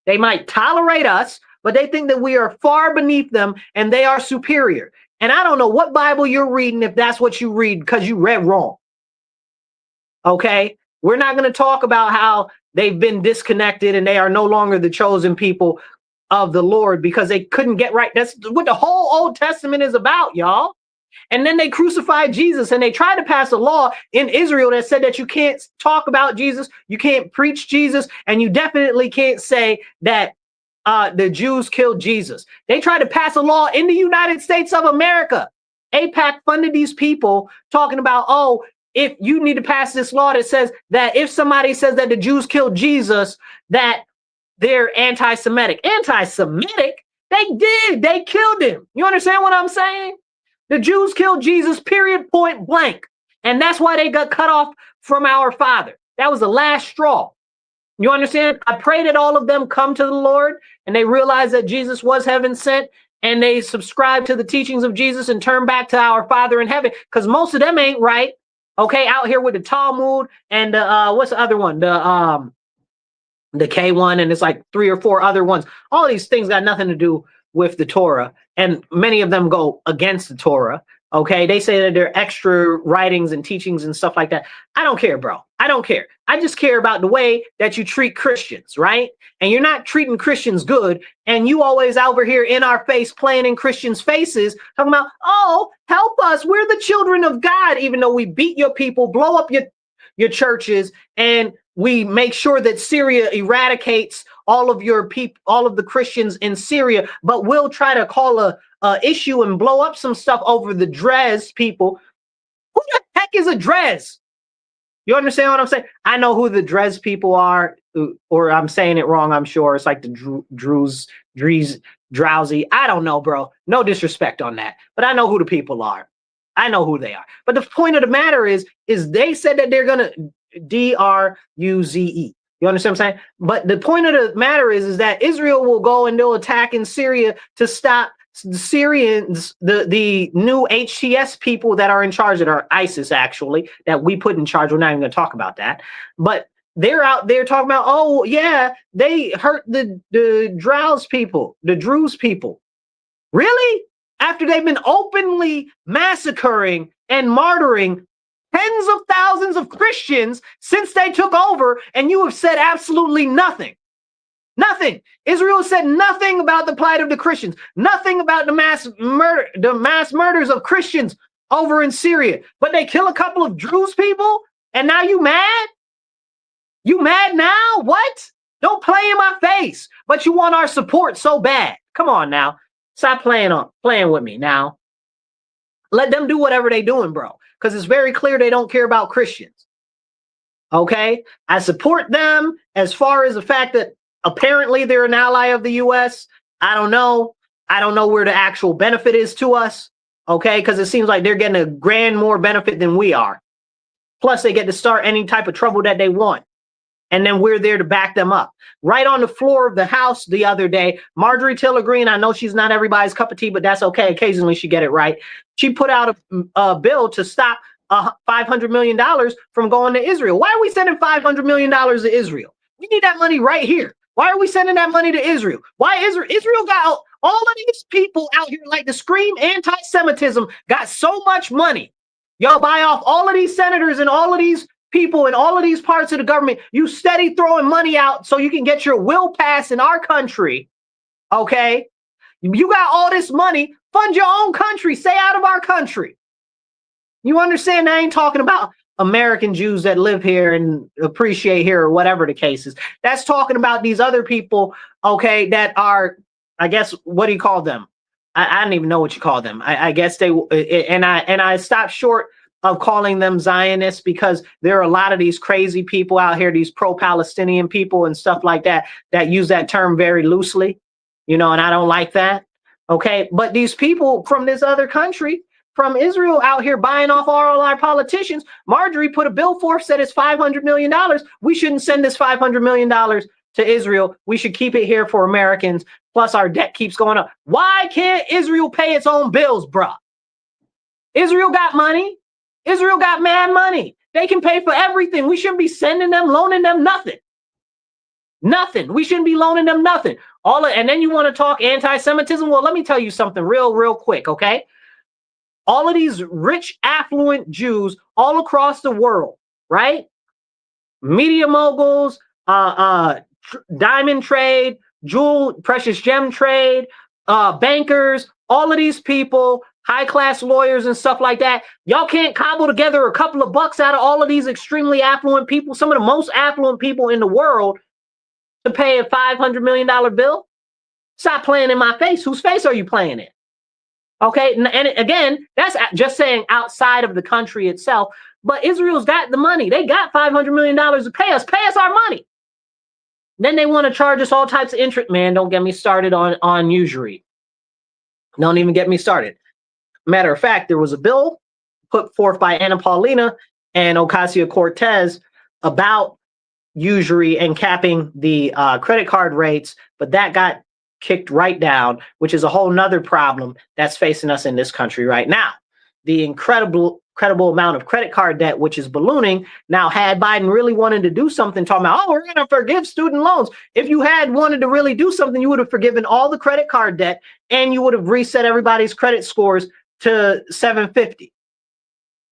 They might tolerate us, but they think that we are far beneath them and they are superior. And I don't know what Bible you're reading if that's what you read, because you read wrong. Okay? We're not going to talk about how they've been disconnected and they are no longer the chosen people of the Lord because they couldn't get right. That's what the whole Old Testament is about, y'all. And then they crucified Jesus, and they tried to pass a law in Israel that said that you can't talk about Jesus, you can't preach Jesus, and you definitely can't say that the Jews killed Jesus. They tried to pass a law in the United States of America. AIPAC funded these people talking about, oh, if you need to pass this law that says that if somebody says that the Jews killed Jesus, that they're anti-Semitic. Anti-Semitic? They did. They killed him. You understand what I'm saying? The Jews killed Jesus, period, point blank. And that's why they got cut off from our Father. That was the last straw. You understand? I pray that all of them come to the Lord and they realize that Jesus was heaven sent, and they subscribe to the teachings of Jesus and turn back to our Father in heaven, because most of them ain't right. Okay, out here with the Talmud and what's the other one? the K1, and it's like 3 or 4 other ones. All these things got nothing to do with the Torah, and many of them go against the Torah. Okay, they say that they're extra writings and teachings and stuff like that. I don't care, bro. I don't care. I just care about the way that you treat Christians, right? And you're not treating Christians good, and you always over here in our face playing in Christians' faces, talking about, oh, help us, we're the children of God, even though we beat your people, blow up your churches, and we make sure that Syria eradicates all of your people, all of the Christians in Syria, but we'll try to call a issue and blow up some stuff over the Druze people. Who the heck is a Druze? You understand what I'm saying? I know who the Druze people are, or I'm saying it wrong, I'm sure. It's like the Druze, drowsy. I don't know, bro. No disrespect on that, but I know who the people are. I know who they are. But the point of the matter is they said that they're going to D-R-U-Z-E. You understand what I'm saying? But the point of the matter is that Israel will go and they'll attack in Syria to stop the Syrians, the new HTS people that are in charge, that are ISIS, actually, that we put in charge. We're not even going to talk about that. But they're out there talking about, oh, yeah, they hurt the Druze people, the Druze people. Really? After they've been openly massacring and martyring tens of thousands of Christians since they took over, and you have said absolutely nothing. Nothing. Israel said nothing about the plight of the Christians, nothing about the mass murders of Christians over in Syria. But they kill a couple of Druze people, and now you mad? You mad now? What? Don't play in my face. But you want our support so bad. Come on now. Stop playing with me now. Let them do whatever they're doing, bro. Because it's very clear they don't care about Christians. Okay? I support them as far as the fact that apparently they're an ally of the U.S. I don't know. I don't know where the actual benefit is to us. Okay? Because it seems like they're getting a grand more benefit than we are. Plus, they get to start any type of trouble that they want. And then we're there to back them up. Right on the floor of the House the other day, Marjorie Taylor Greene, I know she's not everybody's cup of tea, but that's okay. Occasionally she get it right. She put out a bill to stop $500 million from going to Israel. Why are we sending $500 million to Israel? We need that money right here. Why are we sending that money to Israel? Why Israel got all of these people out here like to scream anti-Semitism, got so much money. Y'all buy off all of these senators and all of these people in all of these parts of the government. You steady throwing money out so you can get your will passed in our country. Okay? You got all this money. Fund your own country. Stay out of our country. You understand? I ain't talking about American Jews that live here and appreciate here or whatever the case is. That's talking about these other people, okay, that are, I guess, what do you call them? I don't even know what you call them. I guess they, and I stopped short of calling them Zionists because there are a lot of these crazy people out here, these pro-Palestinian people and stuff like that, that use that term very loosely, you know, and I don't like that. Okay. But these people from this other country, from Israel, out here buying off all our politicians, Marjorie put a bill forth, said it's $500 million. We shouldn't send this $500 million to Israel. We should keep it here for Americans. Plus our debt keeps going up. Why can't Israel pay its own bills, bruh? Israel got money. Israel got mad money. They can pay for everything. We shouldn't be sending them, loaning them nothing. Nothing. We shouldn't be loaning them nothing. And then you want to talk anti-Semitism? Well, let me tell you something real quick, okay? All of these rich, affluent Jews all across the world, right? Media moguls, diamond trade, precious gem trade, bankers, all of these people, high-class lawyers and stuff like that. Y'all can't cobble together a couple of bucks out of all of these extremely affluent people, some of the most affluent people in the world, to pay a $500 million bill? Stop playing in my face. Whose face are you playing in? Okay, and again, that's just saying outside of the country itself, but Israel's got the money. They got $500 million to pay us. Pay us our money. Then they want to charge us all types of interest. Man, don't get me started on usury. Don't even get me started. Matter of fact, there was a bill put forth by Anna Paulina and Ocasio-Cortez about usury and capping the credit card rates, but that got kicked right down, which is a whole nother problem that's facing us in this country right now. The incredible incredible amount of credit card debt, which is ballooning. Now, had Biden really wanted to do something, talking about, oh, we're going to forgive student loans. If you had wanted to really do something, you would have forgiven all the credit card debt and you would have reset everybody's credit scores to 750.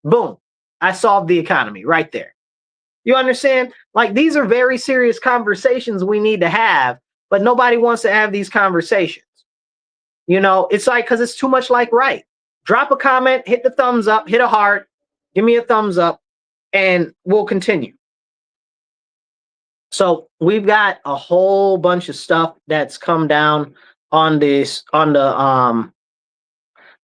Boom. I solved the economy right there. You understand? Like, these are very serious conversations we need to have, but nobody wants to have these conversations. You know, it's like, because it's too much like right. Drop a comment, hit the thumbs up, hit a heart, give me a thumbs up, and we'll continue. So we've got a whole bunch of stuff that's come down on this, on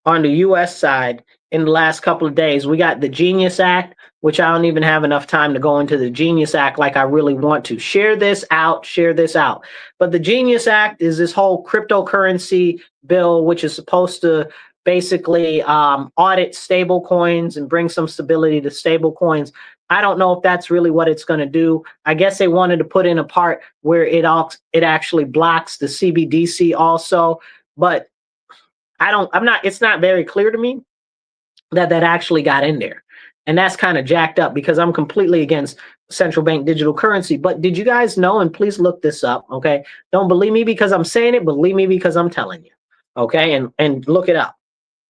the US side in the last couple of days. We got the Genius Act, which I don't even have enough time to go into the Genius Act like I really want to. Share this out. But the Genius Act is this whole cryptocurrency bill, which is supposed to basically audit stable coins and bring some stability to stable coins. I don't know if that's really what it's going to do. I guess they wanted to put in a part where it actually blocks the CBDC also, but it's not very clear to me that actually got in there. And that's kind of jacked up because I'm completely against central bank digital currency. But did you guys know, and please look this up, okay? Don't believe me because I'm saying it, believe me because I'm telling you, okay? And look it up.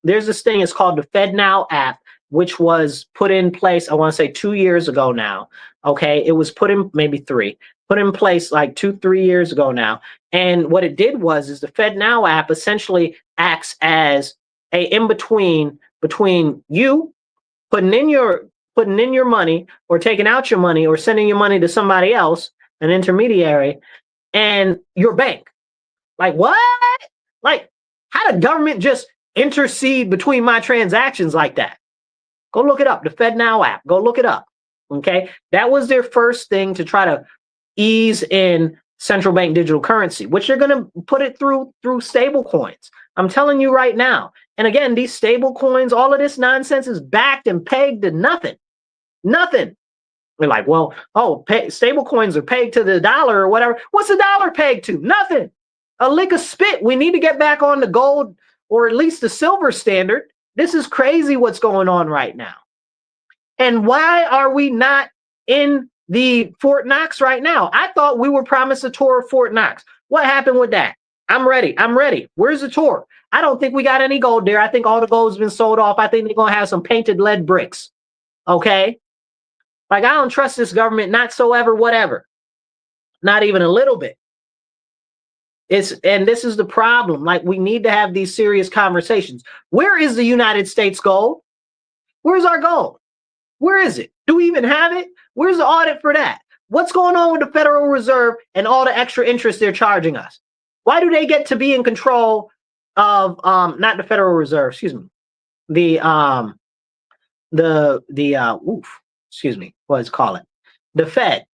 There's this thing, it's called the FedNow app, which was put in place, I want to say 2 years ago now, okay? It was put in place like 2-3 years ago now. And what it did is the FedNow app essentially acts as a in-between between you putting in your money or taking out your money or sending your money to somebody else, an intermediary, and your bank. Like, what? Like, how did government just intercede between my transactions like that? Go look it up, the FedNow app. Go look it up, okay? That was their first thing to try to ease in central bank digital currency, which they're going to put it through stable coins. I'm telling you right now. And again, these stable coins, all of this nonsense is backed and pegged to nothing. Nothing. We're like, well, stable coins are pegged to the dollar or whatever. What's the dollar pegged to? Nothing. A lick of spit. We need to get back on the gold or at least the silver standard. This is crazy what's going on right now. And why are we not in the Fort Knox right now? I thought we were promised a tour of Fort Knox. What happened with that? I'm ready. Where's the tour? I don't think we got any gold there. I think all the gold's been sold off. I think they're going to have some painted lead bricks. Okay? Like, I don't trust this government, not so ever, whatever. Not even a little bit. And this is the problem. Like, we need to have these serious conversations. Where is the United States gold? Where's our gold? Where is it? Do we even have it? Where's the audit for that? What's going on with the Federal Reserve and all the extra interest they're charging us? Why do they get to be in control of not the Federal Reserve, excuse me, the Fed,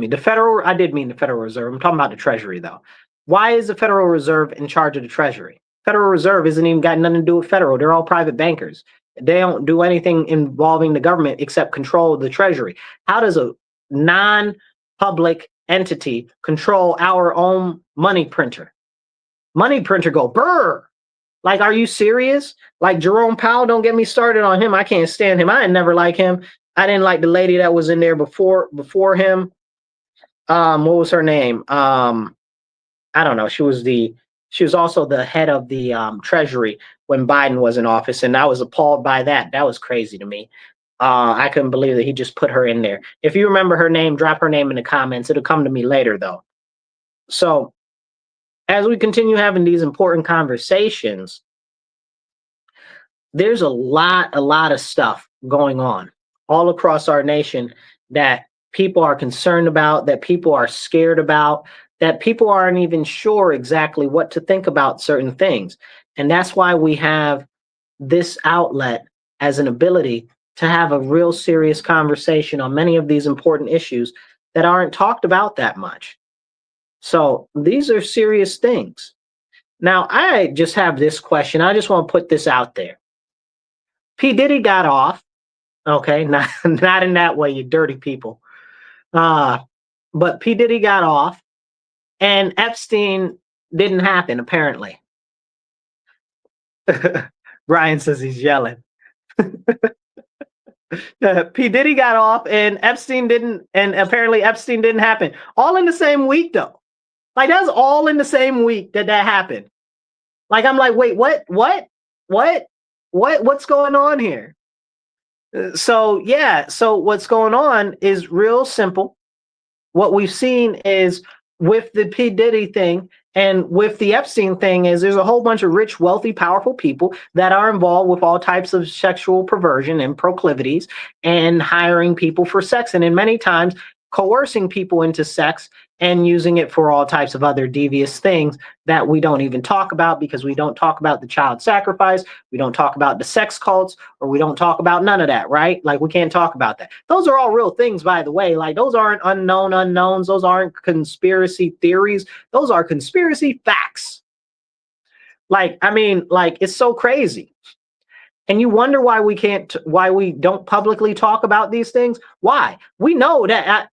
the Federal, I did mean the Federal Reserve. I'm talking about the Treasury though. Why is the Federal Reserve in charge of the Treasury? Federal Reserve isn't even got nothing to do with federal. They're all private bankers. They don't do anything involving the government except control the Treasury. How does a non-public entity control our own money printer? Money printer go brr. Like, are you serious? Like, Jerome Powell, don't get me started on him. I can't stand him. I didn't never like him. I didn't like the lady that was in there before him. What was her name? I don't know. She was also the head of the Treasury when Biden was in office, and I was appalled by that. That was crazy to me. I couldn't believe that he just put her in there. If you remember her name, drop her name in the comments. It'll come to me later, though. So as we continue having these important conversations, there's a lot of stuff going on all across our nation that people are concerned about, that people are scared about, that people aren't even sure exactly what to think about certain things. And that's why we have this outlet as an ability to have a real serious conversation on many of these important issues that aren't talked about that much. So these are serious things. Now, I just have this question. I just want to put this out there. P. Diddy got off. Okay, not in that way, you dirty people. But P. Diddy got off, and Epstein didn't happen, apparently. Brian says he's yelling. P. Diddy got off and Epstein didn't, and apparently Epstein didn't happen. All in the same week, though. Like, that's all in the same week that happened. Like, I'm like, wait, what's going on here? So, yeah. So what's going on is real simple. What we've seen is with the P. Diddy thing and with the Epstein thing is there's a whole bunch of rich, wealthy, powerful people that are involved with all types of sexual perversion and proclivities and hiring people for sex. And in many times coercing people into sex and using it for all types of other devious things that we don't even talk about because we don't talk about the child sacrifice, we don't talk about the sex cults, or we don't talk about none of that, right? Like, we can't talk about that. Those are all real things, by the way. Like, those aren't unknown unknowns. Those aren't conspiracy theories. Those are conspiracy facts. Like, I mean, like, it's so crazy. And you wonder why we don't publicly talk about these things. Why? We know that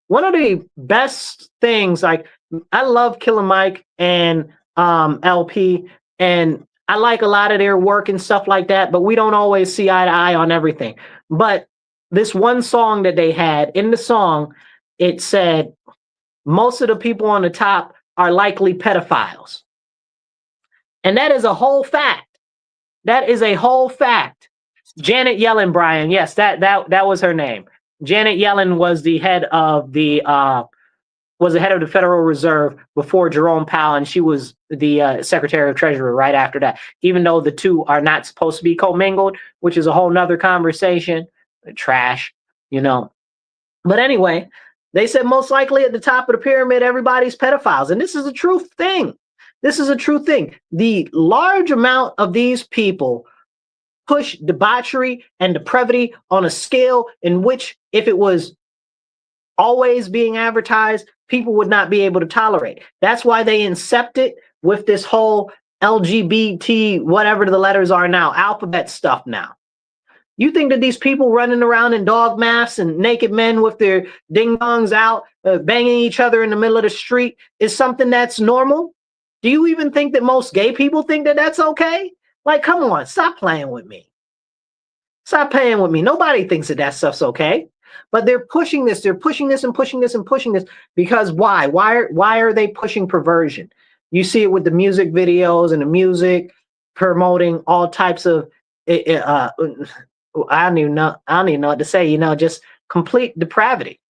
one of the best things, like, I love Killer Mike and LP, and I like a lot of their work and stuff like that, but we don't always see eye to eye on everything. But this one song that they had, in the song, it said, most of the people on the top are likely pedophiles. And that is a whole fact. That is a whole fact. Janet Yellen, Brian, yes, that was her name. Janet Yellen was the head of the Federal Reserve before Jerome Powell, and she was the Secretary of Treasury right after that. Even though the two are not supposed to be commingled, which is a whole nother conversation. Trash, you know. But anyway, they said most likely at the top of the pyramid, everybody's pedophiles, and this is a true thing. This is a true thing. The large amount of these people push debauchery and depravity on a scale in which, if it was always being advertised, people would not be able to tolerate. That's why they incepted with this whole LGBT, whatever the letters are now, alphabet stuff now. You think that these people running around in dog masks and naked men with their ding-dongs out, banging each other in the middle of the street is something that's normal? Do you even think that most gay people think that that's okay? Like, come on, stop playing with me. Stop playing with me. Nobody thinks that stuff's okay. But they're pushing this. They're pushing this and pushing this and pushing this because why? Why are they pushing perversion? You see it with the music videos and the music promoting all types of I don't even know what to say, just complete depravity,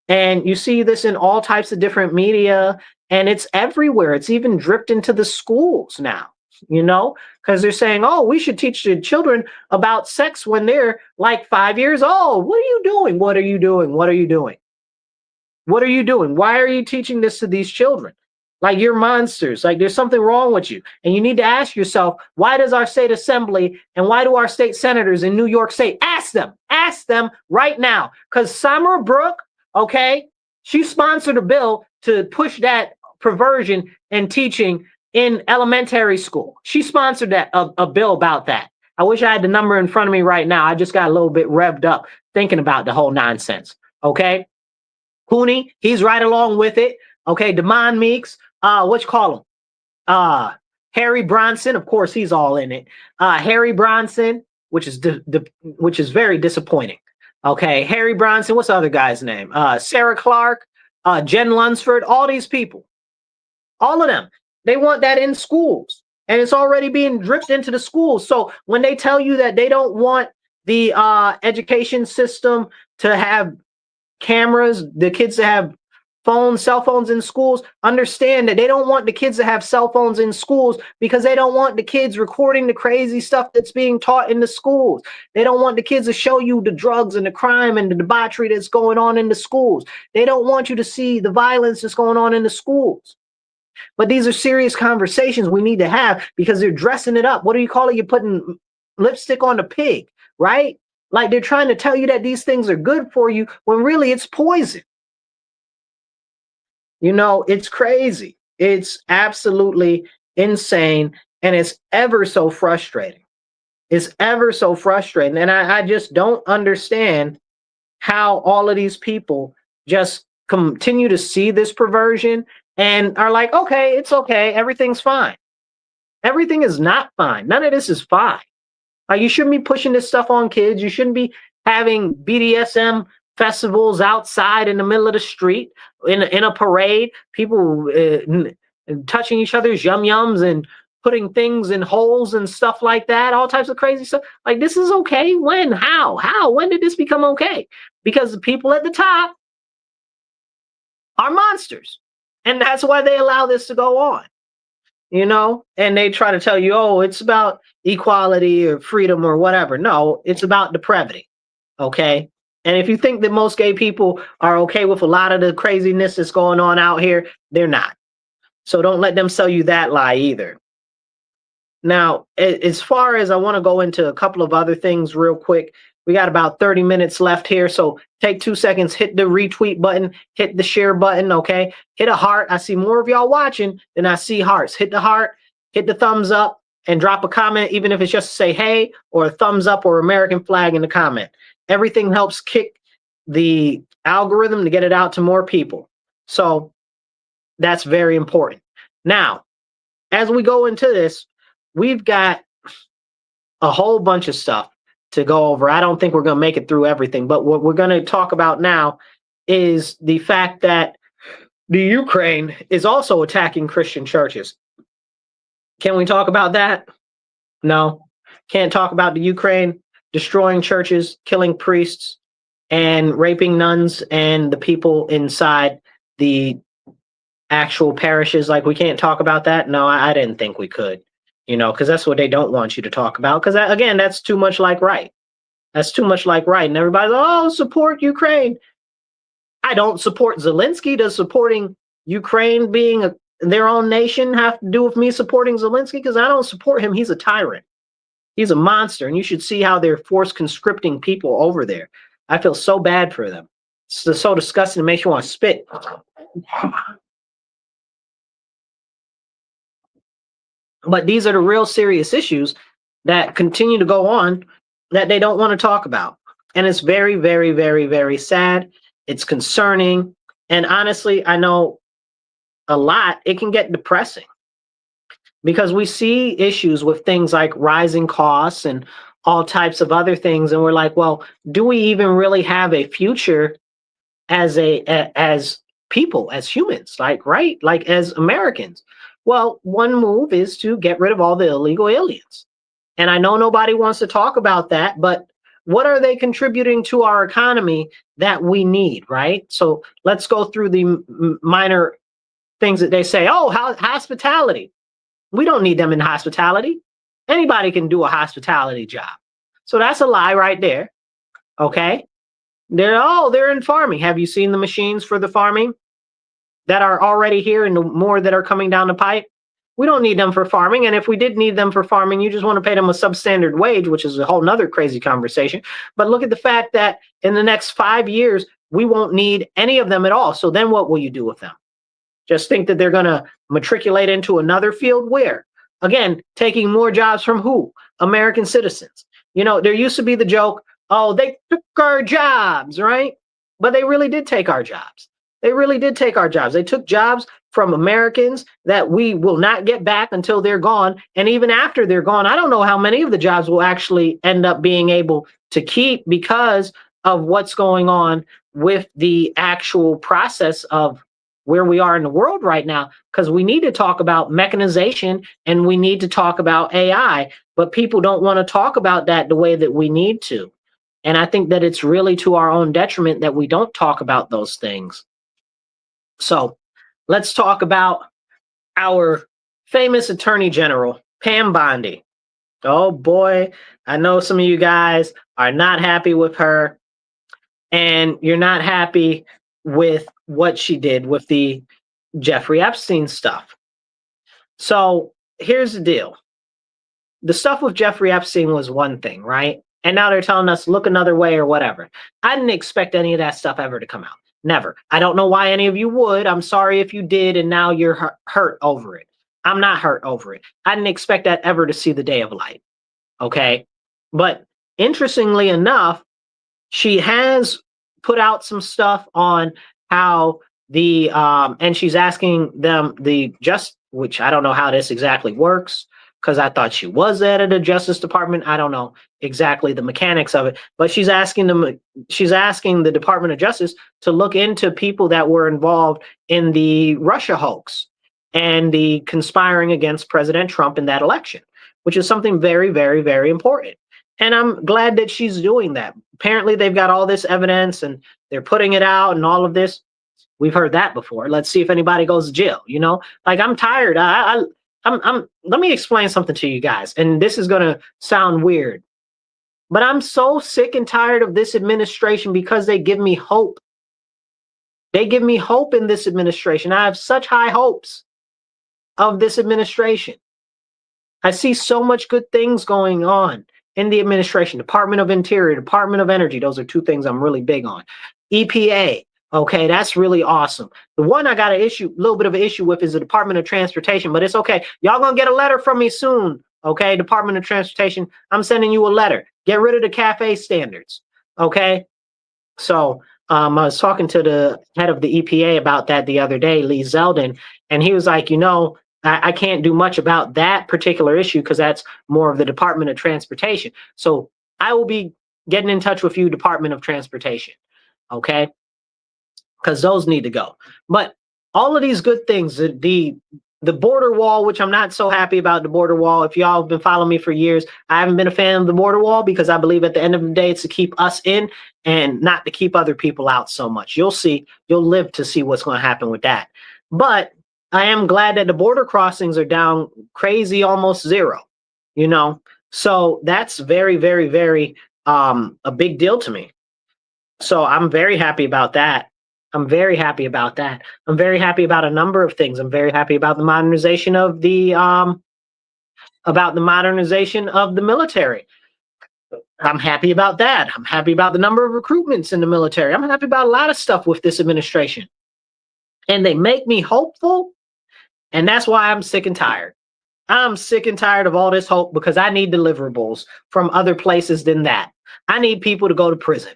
And you see this in all types of different media, and it's everywhere. It's even dripped into the schools now. Because they're saying, oh, we should teach the children about sex when they're like 5 years old. What are you doing? What are you doing? What are you doing? What are you doing? Why are you teaching this to these children? Like, you're monsters. Like, there's something wrong with you. And you need to ask yourself, why does our state assembly and why do our state senators in New York State ask them right now? Because Summer Brooke, okay, she sponsored a bill to push that perversion and teaching in elementary school. She sponsored that a bill about that. I wish I had the number in front of me right now. I just got a little bit revved up thinking about the whole nonsense. Okay, Cooney, he's right along with it. Okay, Damon Meeks, what you call him? Harry Bronson, of course, he's all in it. Harry Bronson, which is very disappointing. Okay, Harry Bronson. What's the other guy's name? Sarah Clark, Jen Lunsford. All these people, all of them. They want that in schools, and it's already being dripped into the schools. So when they tell you that they don't want the education system to have cameras, the kids to have cell phones in schools, understand that they don't want the kids to have cell phones in schools because they don't want the kids recording the crazy stuff that's being taught in the schools. They don't want the kids to show you the drugs and the crime and the debauchery that's going on in the schools. They don't want you to see the violence that's going on in the schools. But these are serious conversations we need to have because they're dressing it up. What do you call it? You're putting lipstick on the pig, right? Like, they're trying to tell you that these things are good for you when really it's poison. It's crazy. It's absolutely insane. And it's ever so frustrating. It's ever so frustrating. And I just don't understand how all of these people just continue to see this perversion and are like, okay, it's okay, everything's fine. Everything is not fine. None of this is fine. Like, you shouldn't be pushing this stuff on kids. You shouldn't be having BDSM festivals outside in the middle of the street in a parade. People touching each other's yum yums and putting things in holes and stuff like that. All types of crazy stuff. Like, this is okay. When? How? When did this become okay? Because the people at the top are monsters, and that's why they allow this to go on. And they try to tell you, oh, it's about equality or freedom or whatever. No, it's about depravity. Okay. And if you think that most gay people are okay with a lot of the craziness that's going on out here, they're not. So don't let them sell you that lie either. Now, as far as I want to go into a couple of other things real quick, we got about 30 minutes left here. So take 2 seconds, hit the retweet button, hit the share button, okay? Hit a heart. I see more of y'all watching than I see hearts. Hit the heart, hit the thumbs up, and drop a comment, even if it's just to say hey, or a thumbs up or American flag in the comment. Everything helps kick the algorithm to get it out to more people. So that's very important. Now, as we go into this, we've got a whole bunch of stuff to go over. I don't think we're going to make it through everything, but what we're going to talk about now is the fact that the Ukraine is also attacking Christian churches. Can we talk about that? No. Can't talk about the Ukraine destroying churches, killing priests, and raping nuns and the people inside the actual parishes. Like, we can't talk about that? No, I didn't think we could. Because that's what they don't want you to talk about. Because, again, that's too much like right. That's too much like right. And everybody's, oh, support Ukraine. I don't support Zelensky. Does supporting Ukraine being their own nation have to do with me supporting Zelensky? Because I don't support him. He's a tyrant. He's a monster. And you should see how they're force conscripting people over there. I feel so bad for them. It's so disgusting. It makes you want to spit. But these are the real serious issues that continue to go on that they don't want to talk about. And it's very, very, very, very sad. It's concerning. And honestly, I know a lot, it can get depressing because we see issues with things like rising costs and all types of other things. And we're like, well, do we even really have a future as people, as humans, right? Like as Americans? Well, one move is to get rid of all the illegal aliens. And I know nobody wants to talk about that, but what are they contributing to our economy that we need, right? So let's go through the minor things that they say. Oh, hospitality. We don't need them in hospitality. Anybody can do a hospitality job. So that's a lie right there. Okay. They're in farming. Have you seen the machines for the farming that are already here and the more that are coming down the pipe? We don't need them for farming. And if we did need them for farming, you just want to pay them a substandard wage, which is a whole nother crazy conversation. But look at the fact that in the next 5 years, we won't need any of them at all. So then what will you do with them? Just think that they're going to matriculate into another field where, again, taking more jobs from who? American citizens. There used to be the joke, oh, they took our jobs, right? But they really did take our jobs. They really did take our jobs. They took jobs from Americans that we will not get back until they're gone. And even after they're gone, I don't know how many of the jobs will actually end up being able to keep because of what's going on with the actual process of where we are in the world right now. Because we need to talk about mechanization and we need to talk about AI, but people don't want to talk about that the way that we need to. And I think that it's really to our own detriment that we don't talk about those things. So let's talk about our famous Attorney General, Pam Bondi. Oh boy, I know some of you guys are not happy with her, and you're not happy with what she did with the Jeffrey Epstein stuff. So here's the deal. The stuff with Jeffrey Epstein was one thing, right? And now they're telling us, look another way or whatever. I didn't expect any of that stuff ever to come out. Never. I don't know why any of you would. I'm sorry if you did, and now you're hurt over it. I'm not hurt over it. I didn't expect that ever to see the day of light. Okay? But interestingly enough, she has put out some stuff on how and she's asking them which I don't know how this exactly works, because I thought she was the head of the Justice Department. I don't know exactly the mechanics of it, but she's asking the Department of Justice to look into people that were involved in the Russia hoax and the conspiring against President Trump in that election, which is something very, very, very important. And I'm glad that she's doing that. Apparently, they've got all this evidence and they're putting it out and all of this. We've heard that before. Let's see if anybody goes to jail. You know, like I'm tired. Let me explain something to you guys, and this is going to sound weird, but I'm so sick and tired of this administration because they give me hope. They give me hope in this administration. I have such high hopes of this administration. I see so much good things going on in the administration. Department of Interior, Department of Energy. Those are two things I'm really big on. EPA. Okay, that's really awesome. The one I got a little bit of an issue with is the Department of Transportation, but it's okay. Y'all gonna get a letter from me soon. Okay, Department of Transportation, I'm sending you a letter. Get rid of the CAFE standards. Okay, so I was talking to the head of the EPA about that the other day, Lee Zeldin, and he was like, you know, I can't do much about that particular issue because that's more of the Department of Transportation. So I will be getting in touch with you, Department of Transportation. Okay. Because those need to go. But all of these good things, the border wall, which I'm not so happy about the border wall. If y'all have been following me for years, I haven't been a fan of the border wall because I believe at the end of the day, it's to keep us in and not to keep other people out so much. You'll see, you'll live to see what's going to happen with that. But I am glad that the border crossings are down crazy, almost zero, you know? So that's very, very, very a big deal to me. So I'm very happy about that. I'm very happy about that. I'm very happy about a number of things. I'm very happy about the modernization of the military. I'm happy about that. I'm happy about the number of recruitments in the military. I'm happy about a lot of stuff with this administration. And they make me hopeful, and that's why I'm sick and tired. I'm sick and tired of all this hope because I need deliverables from other places than that. I need people to go to prison.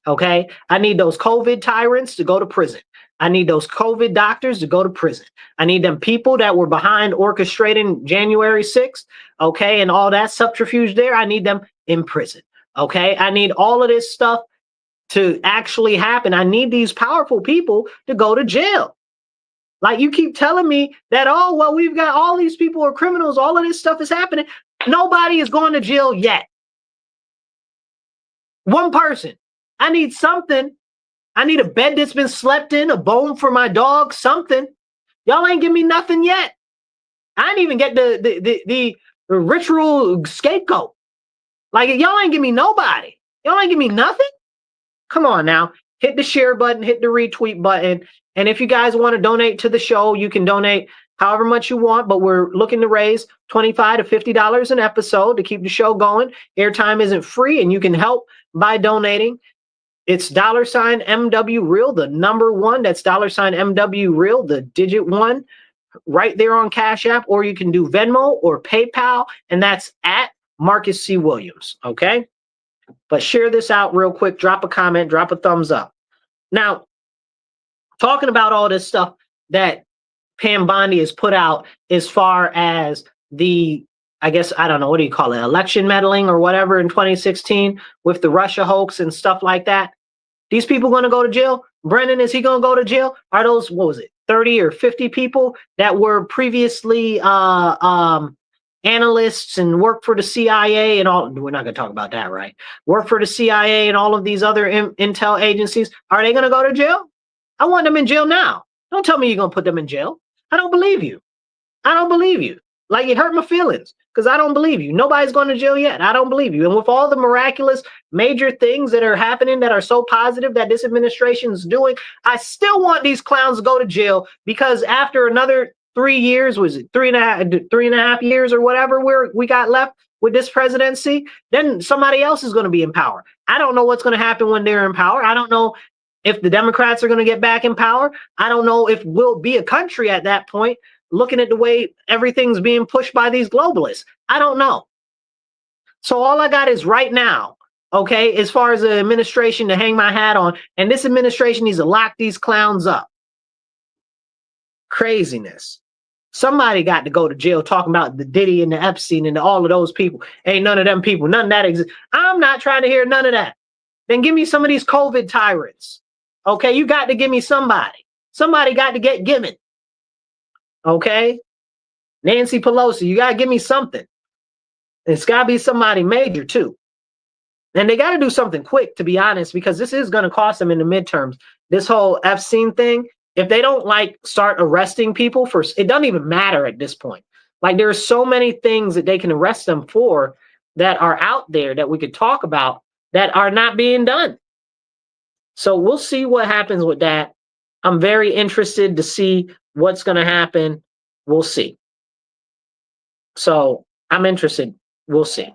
Okay, I need those COVID tyrants to go to prison. I need those COVID doctors to go to prison. I need them people that were behind orchestrating January 6th, okay, and all that subterfuge there. I need them in prison. Okay, I need all of this stuff to actually happen. I need these powerful people to go to jail. Like you keep telling me that, oh, well, we've got all these people are criminals. All of this stuff is happening. Nobody is going to jail yet. One person. I need something. I need a bed that's been slept in, a bone for my dog, something. Y'all ain't give me nothing yet. I didn't even get the ritual scapegoat. Like y'all ain't give me nobody. Y'all ain't give me nothing. Come on now. Hit the share button, hit the retweet button. And if you guys want to donate to the show, you can donate however much you want, but we're looking to raise $25 to $50 an episode to keep the show going. Airtime isn't free, and you can help by donating. It's $MW Real, the number one. That's $MW Real, the digit one, right there on Cash App. Or you can do Venmo or PayPal, and that's at Marcus C. Williams. Okay, but share this out real quick. Drop a comment, drop a thumbs up. Now, talking about all this stuff that Pam Bondi has put out as far as the, I guess, I don't know, what do you call it? Election meddling or whatever in 2016 with the Russia hoax and stuff like that. These people going to go to jail? Brennan, is he going to go to jail? Are those, what was it, 30 or 50 people that were previously analysts and worked for the CIA and all? We're not going to talk about that, right? Work for the CIA and all of these other intel agencies. Are they going to go to jail? I want them in jail now. Don't tell me you're going to put them in jail. I don't believe you. I don't believe you. Like, it hurt my feelings because I don't believe you. Nobody's going to jail yet. I don't believe you. And with all the miraculous major things that are happening that are so positive that this administration is doing, I still want these clowns to go to jail because after another 3 years, was it three and a half years or whatever we got left with this presidency, then somebody else is going to be in power. I don't know what's going to happen when they're in power. I don't know if the Democrats are going to get back in power. I don't know if we'll be a country at that point, looking at the way everything's being pushed by these globalists. I don't know. So all I got is right now, okay, as far as the administration to hang my hat on, and this administration needs to lock these clowns up. Craziness. Somebody got to go to jail talking about the Diddy and the Epstein and all of those people. Ain't none of them people. None of that exists. I'm not trying to hear none of that. Then give me some of these COVID tyrants. Okay, you got to give me somebody. Somebody got to get given. Okay? Nancy Pelosi, you got to give me something. It's got to be somebody major too. And they got to do something quick, to be honest, because this is going to cost them in the midterms. This whole Epstein thing, if they don't like start arresting people for, it doesn't even matter at this point. Like there are so many things that they can arrest them for that are out there that we could talk about that are not being done. So we'll see what happens with that. I'm very interested to see what's going to happen. We'll see. So I'm interested. We'll see.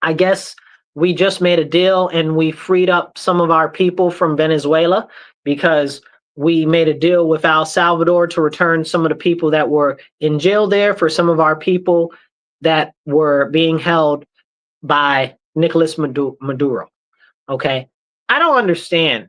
I guess we just made a deal and we freed up some of our people from Venezuela because we made a deal with El Salvador to return some of the people that were in jail there for some of our people that were being held by Nicolas Maduro. Okay. I don't understand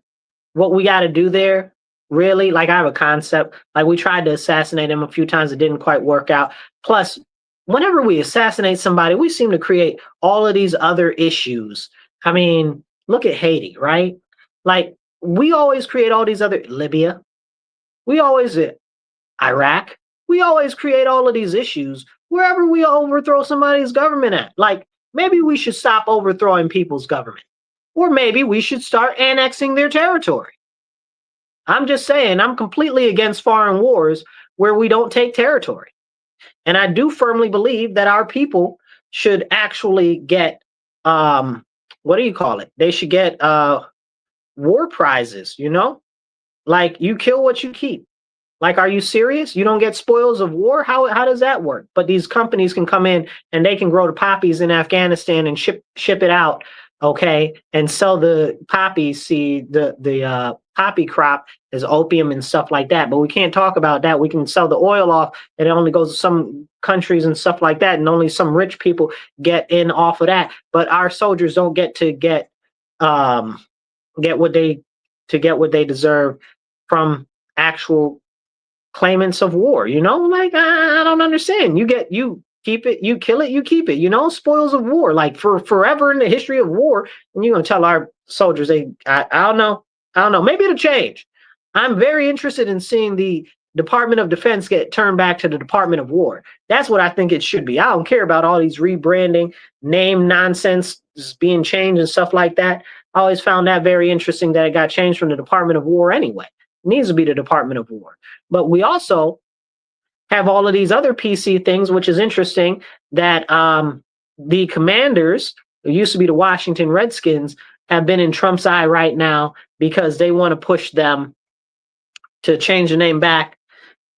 what we got to do there. Really, like I have a concept. Like we tried to assassinate him a few times. It didn't quite work out. Plus, whenever we assassinate somebody, we seem to create all of these other issues. I mean, look at Haiti, right? Like we always create all these other, Libya. We always, Iraq. We always create all of these issues wherever we overthrow somebody's government at. Like maybe we should stop overthrowing people's government. Or maybe we should start annexing their territory. I'm just saying, I'm completely against foreign wars where we don't take territory. And I do firmly believe that our people should actually get, what do you call it? They should get war prizes, you know? Like you kill what you keep. Like, are you serious? You don't get spoils of war? How does that work? But these companies can come in and they can grow the poppies in Afghanistan and ship it out, okay, and sell the poppy seed, the poppy crop as opium and stuff like that. But we can't talk about that. We can sell the oil off and it only goes to some countries and stuff like that, and only some rich people get in off of that. But our soldiers don't get what they deserve from actual claimants of war, you know? Like I don't understand. You keep it, you kill it, you keep it, you know, spoils of war, like for forever in the history of war. And you're gonna tell our soldiers I don't know, maybe it'll change. I'm very interested in seeing the Department of Defense get turned back to the Department of War. That's what I think it should be. I don't care about all these rebranding, name nonsense being changed and stuff like that. I always found that very interesting that it got changed from the Department of War anyway. It needs to be the Department of War. But we also have all of these other PC things, which is interesting that the Commanders, who used to be the Washington Redskins, have been in Trump's eye right now because they want to push them to change the name back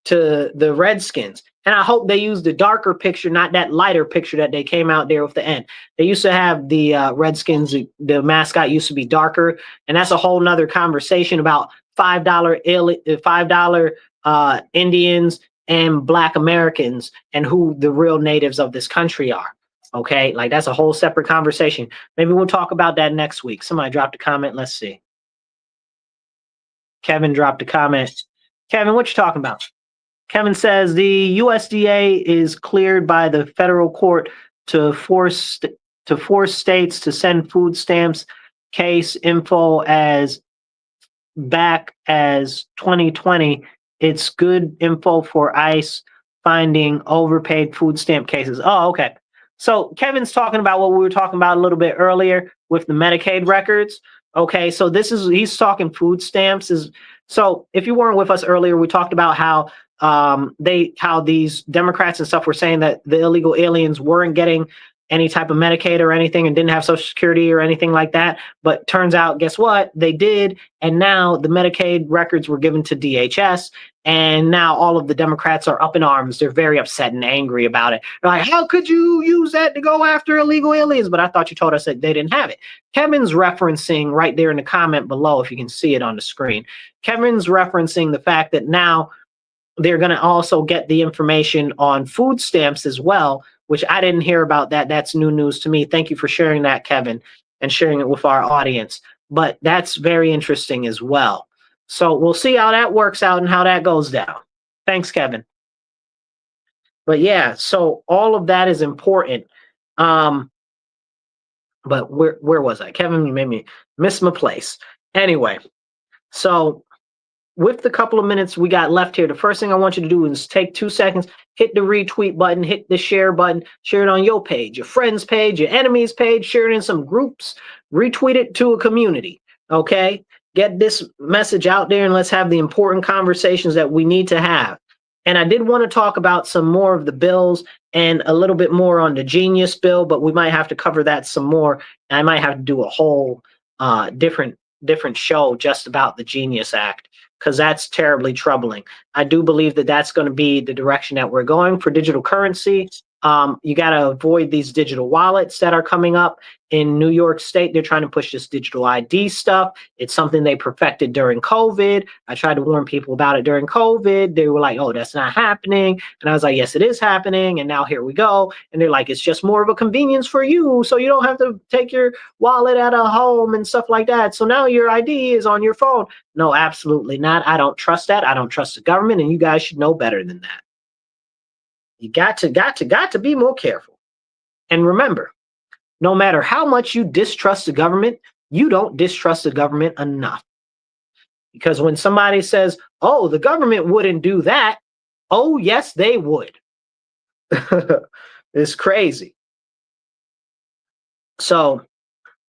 to the Redskins. And I hope they use the darker picture, not that lighter picture that they came out there with the end. They used to have the Redskins, the mascot used to be darker. And that's a whole nother conversation about $5 Indians and Black Americans and who the real natives of this country are. Okay, like that's a whole separate conversation. Maybe we'll talk about that next week. Somebody dropped a comment. Let's see. Kevin dropped a comment. Kevin, what you talking about? Kevin says the USDA is cleared by the federal court to force states to send food stamps case info as back as 2020. It's good info for ICE finding overpaid food stamp cases. Oh, okay. So Kevin's talking about what we were talking about a little bit earlier with the Medicaid records. Okay, so he's talking food stamps. So if you weren't with us earlier, we talked about how these Democrats and stuff were saying that the illegal aliens weren't getting any type of Medicaid or anything and didn't have Social Security or anything like that. But turns out, guess what? They did. And now the Medicaid records were given to DHS. And now all of the Democrats are up in arms. They're very upset and angry about it. They're like, how could you use that to go after illegal aliens? But I thought you told us that they didn't have it. Kevin's referencing right there in the comment below, if you can see it on the screen. Kevin's referencing the fact that now they're going to also get the information on food stamps as well, which I didn't hear about that. That's new news to me. Thank you for sharing that, Kevin, and sharing it with our audience. But that's very interesting as well. So we'll see how that works out and how that goes down. Thanks, Kevin. But yeah, so all of that is important. Um, but where was I? Kevin, you made me miss my place. Anyway, so with the couple of minutes we got left here, the first thing I want you to do is take 2 seconds, hit the retweet button, hit the share button, share it on your page, your friend's page, your enemy's page, share it in some groups, retweet it to a community. Okay? Get this message out there and let's have the important conversations that we need to have. And I did want to talk about some more of the bills and a little bit more on the Genius bill, but we might have to cover that some more. I might have to do a whole different show just about the Genius Act, because that's terribly troubling. I do believe that that's going to be the direction that we're going for digital currency. You got to avoid these digital wallets that are coming up in New York State. They're trying to push this digital ID stuff. It's something they perfected during COVID. I tried to warn people about it during COVID. They were like, oh, that's not happening. And I was like, yes, it is happening. And now here we go. And they're like, it's just more of a convenience for you, so you don't have to take your wallet out of home and stuff like that. So now your ID is on your phone. No, absolutely not. I don't trust that. I don't trust the government. And you guys should know better than that. You got to be more careful. And remember, no matter how much you distrust the government, you don't distrust the government enough. Because when somebody says, oh, the government wouldn't do that, oh, yes, they would. It's crazy. So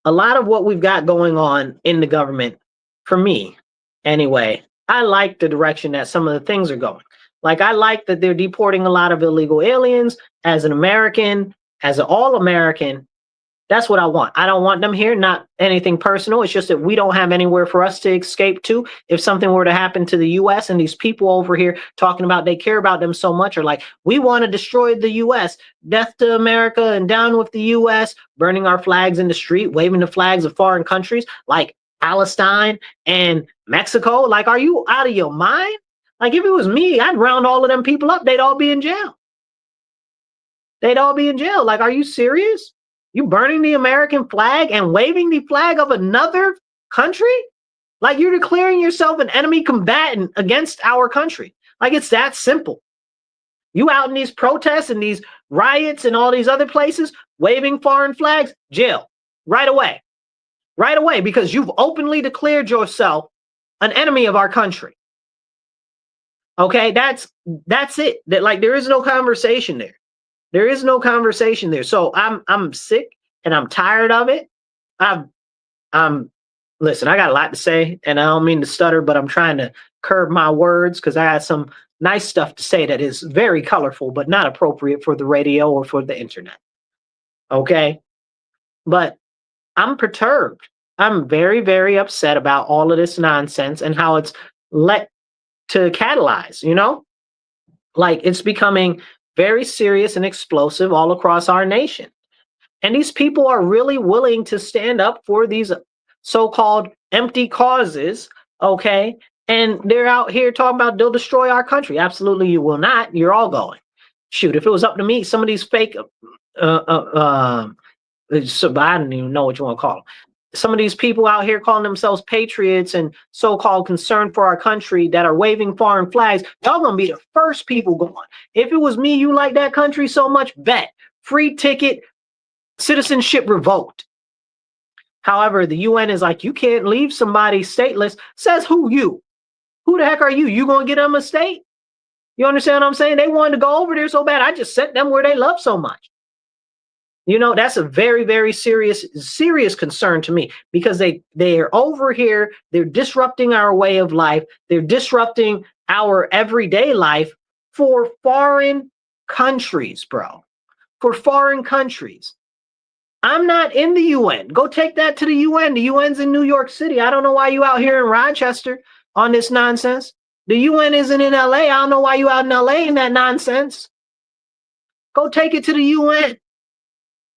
a lot of what we've got going on in the government, for me anyway, I like the direction that some of the things are going. Like, I like that they're deporting a lot of illegal aliens. As an American, as an all-American, that's what I want. I don't want them here, not anything personal. It's just that we don't have anywhere for us to escape to. If something were to happen to the U.S. and these people over here talking about they care about them so much are like, we want to destroy the U.S., death to America and down with the U.S., burning our flags in the street, waving the flags of foreign countries like Palestine and Mexico. Like, are you out of your mind? Like, if it was me, I'd round all of them people up. They'd all be in jail. They'd all be in jail. Like, are you serious? You burning the American flag and waving the flag of another country? Like, you're declaring yourself an enemy combatant against our country. Like, it's that simple. You out in these protests and these riots and all these other places, waving foreign flags, jail. Right away. Right away, because you've openly declared yourself an enemy of our country. Okay, that's it. That, like, there is no conversation there. There is no conversation there. So I'm sick and I'm tired of it. Listen, I got a lot to say and I don't mean to stutter, but I'm trying to curb my words because I got some nice stuff to say that is very colorful, but not appropriate for the radio or for the internet. Okay, but I'm perturbed. I'm very, very upset about all of this nonsense and how it's let to catalyze, you know, like, it's becoming very serious and explosive all across our nation. And these people are really willing to stand up for these so-called empty causes, okay? And they're out here talking about they'll destroy our country. Absolutely, you will not. You're all going. Shoot, if it was up to me, some of these fake, so I don't even know what you want to call them. Some of these people out here calling themselves patriots and so-called concerned for our country that are waving foreign flags, y'all gonna be the first people going. If it was me, you like that country so much, bet. Free ticket, citizenship revoked. However, the UN is like, you can't leave somebody stateless. Says who? You? Who the heck are you? You gonna get them a state? You understand what I'm saying? They wanted to go over there so bad, I just sent them where they love so much. You know, that's a very, very serious concern to me, because they're over here. They're disrupting our way of life. They're disrupting our everyday life for foreign countries, bro. For foreign countries. I'm not in the UN. Go take that to the UN. The UN's in New York City. I don't know why you out here in Rochester on this nonsense. The UN isn't in LA. I don't know why you out in LA in that nonsense. Go take it to the UN.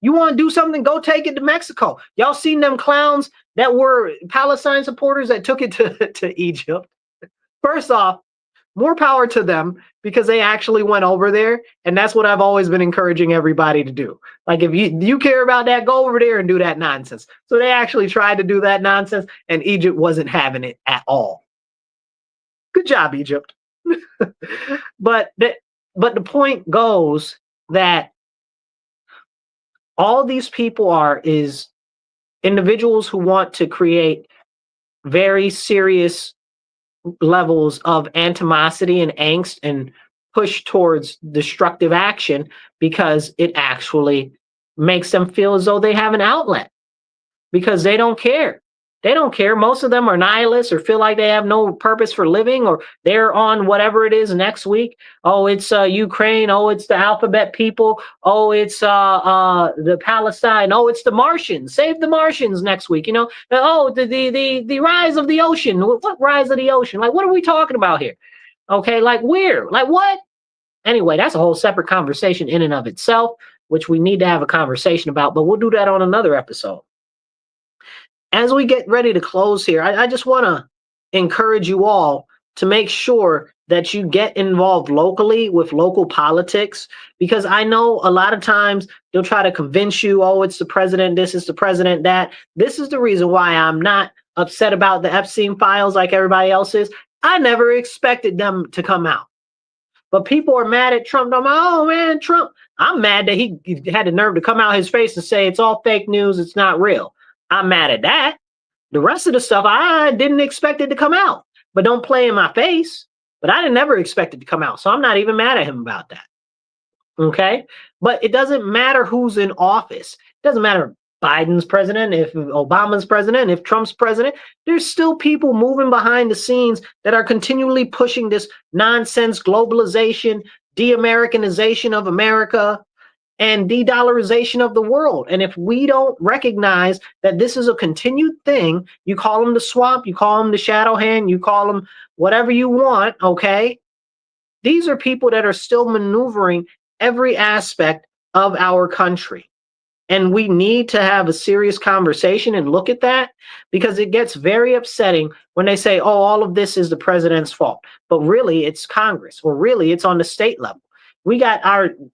You want to do something, go take it to Mexico. Y'all seen them clowns that were Palestine supporters that took it to Egypt? First off, more power to them, because they actually went over there. And that's what I've always been encouraging everybody to do. Like, if you care about that, go over there and do that nonsense. So they actually tried to do that nonsense, and Egypt wasn't having it at all. Good job, Egypt. But But the point goes that all these people is individuals who want to create very serious levels of animosity and angst and push towards destructive action because it actually makes them feel as though they have an outlet, because they don't care. They don't care. Most of them are nihilists or feel like they have no purpose for living, or they're on whatever it is next week. Oh, it's Ukraine. Oh, it's the alphabet people. Oh, it's the Palestine. Oh, it's the Martians. Save the Martians next week. Oh, the rise of the ocean. What rise of the ocean? Like, what are we talking about here? Okay, like where? Like what? Anyway, that's a whole separate conversation in and of itself, which we need to have a conversation about, but we'll do that on another episode. As we get ready to close here, I just want to encourage you all to make sure that you get involved locally with local politics, because I know a lot of times they'll try to convince you, oh, it's the president, this is the president, that. This is the reason why I'm not upset about the Epstein files like everybody else is. I never expected them to come out. But people are mad at Trump. I'm like, oh, man, Trump. I'm mad that he had the nerve to come out his face and say it's all fake news, it's not real. I'm mad at that. The rest of the stuff, I didn't expect it to come out. But don't play in my face. But I didn't never expect it to come out. So I'm not even mad at him about that. Okay? But it doesn't matter who's in office. It doesn't matter if Biden's president, if Obama's president, if Trump's president. There's still people moving behind the scenes that are continually pushing this nonsense globalization, de-Americanization of America, and de-dollarization of the world. And if we don't recognize that this is a continued thing, you call them the swamp, you call them the shadow hand, you call them whatever you want, okay? These are people that are still maneuvering every aspect of our country. And we need to have a serious conversation and look at that, because it gets very upsetting when they say, oh, all of this is the president's fault. But really, it's Congress, or really, it's on the state level. We got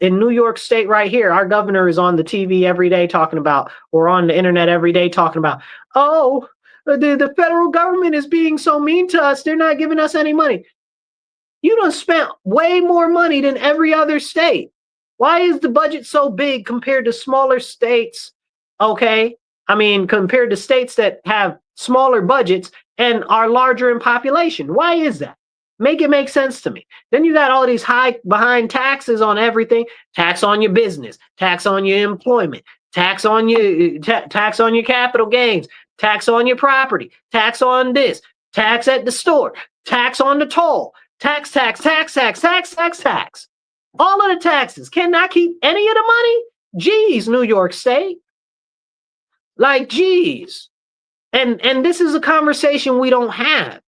in New York State right here, our governor is on the TV every day talking about, or on the internet every day talking about, oh, the federal government is being so mean to us. They're not giving us any money. You done spent way more money than every other state. Why is the budget so big compared to smaller states? Okay. I mean, compared to states that have smaller budgets and are larger in population. Why is that? Make it make sense to me. Then you got all these high behind taxes on everything. Tax on your business, tax on your employment, tax on your capital gains, tax on your property, tax on this, tax at the store, tax on the toll, tax. All of the taxes. Cannot keep any of the money? Geez, New York State. Like, geez. And this is a conversation we don't have.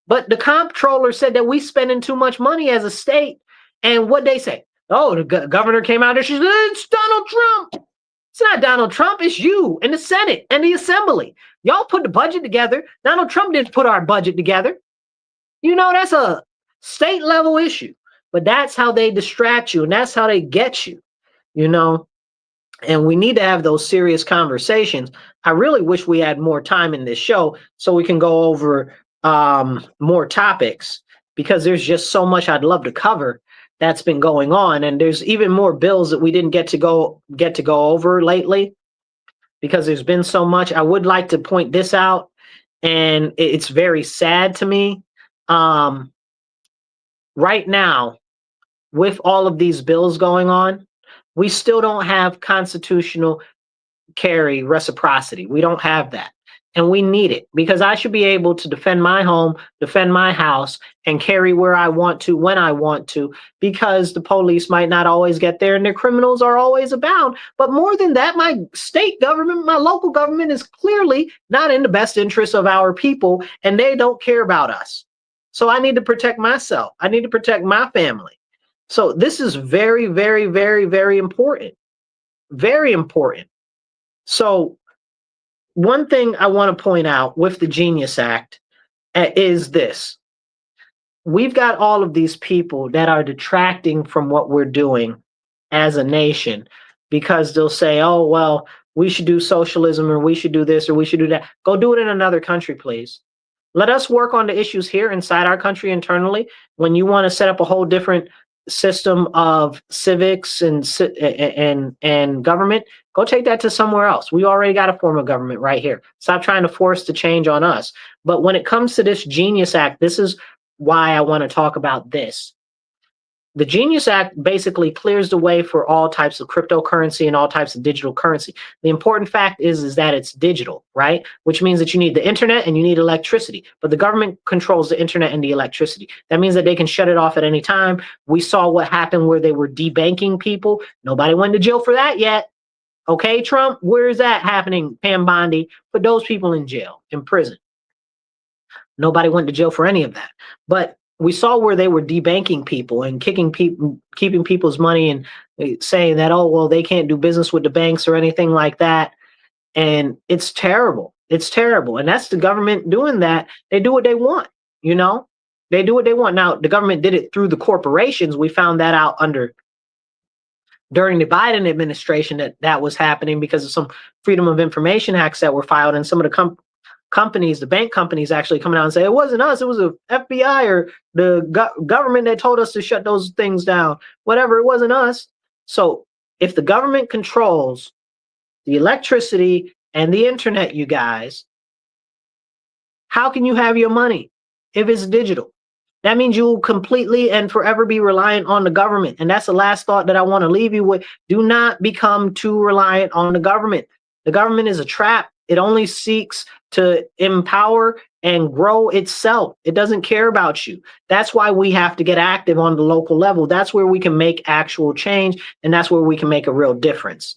But the comptroller said that we spending too much money as a state. And what they say? Oh, the governor came out there. She said, it's Donald Trump. It's not Donald Trump. It's you and the Senate and the Assembly. Y'all put the budget together. Donald Trump didn't put our budget together. That's a state level issue. But that's how they distract you. And that's how they get you, And we need to have those serious conversations. I really wish we had more time in this show so we can go over more topics, because there's just so much I'd love to cover that's been going on, and there's even more bills that we didn't get to go over lately, because there's been so much. I would like to point this out, and it's very sad to me. Right now, with all of these bills going on, we still don't have constitutional carry reciprocity. We don't have that. And we need it, because I should be able to defend my home, defend my house, and carry where I want to, when I want to, because the police might not always get there and their criminals are always abound. But more than that, my state government, my local government is clearly not in the best interest of our people, and they don't care about us. So I need to protect myself. I need to protect my family. So this is very, very, very, very important. Very important. So one thing I want to point out with the Genius Act is this. We've got all of these people that are detracting from what we're doing as a nation, because they'll say, oh, well, we should do socialism, or we should do this, or we should do that. Go do it in another country, please. Let us work on the issues here inside our country internally. When you want to set up a whole different system of civics and government, go take that to somewhere else. We already got a form of government right here. Stop trying to force the change on us. But when it comes to this Genius Act, this is why I want to talk about this. The Genius Act basically clears the way for all types of cryptocurrency and all types of digital currency. The important fact is that it's digital, right? Which means that you need the internet and you need electricity. But the government controls the internet and the electricity. That means that they can shut it off at any time. We saw what happened where they were debanking people. Nobody went to jail for that yet. Okay, Trump, where is that happening, Pam Bondi? Put those people in jail, in prison. Nobody went to jail for any of that. But we saw where they were debanking people and keeping people's money and saying that, oh, well, they can't do business with the banks or anything like that. And it's terrible. It's terrible. And that's the government doing that. They do what they want, you know? They do what they want. Now, the government did it through the corporations. We found that out during the Biden administration that was happening because of some Freedom of Information Acts that were filed, and some of the companies, the bank companies, actually coming out and say it wasn't us, it was the FBI or the government that told us to shut those things down. Whatever, it wasn't us. So if the government controls the electricity and the internet, you guys, how can you have your money if it's digital? That means you will completely and forever be reliant on the government. And that's the last thought that I want to leave you with. Do not become too reliant on the government. The government is a trap. It only seeks to empower and grow itself. It doesn't care about you. That's why we have to get active on the local level. That's where we can make actual change, and that's where we can make a real difference.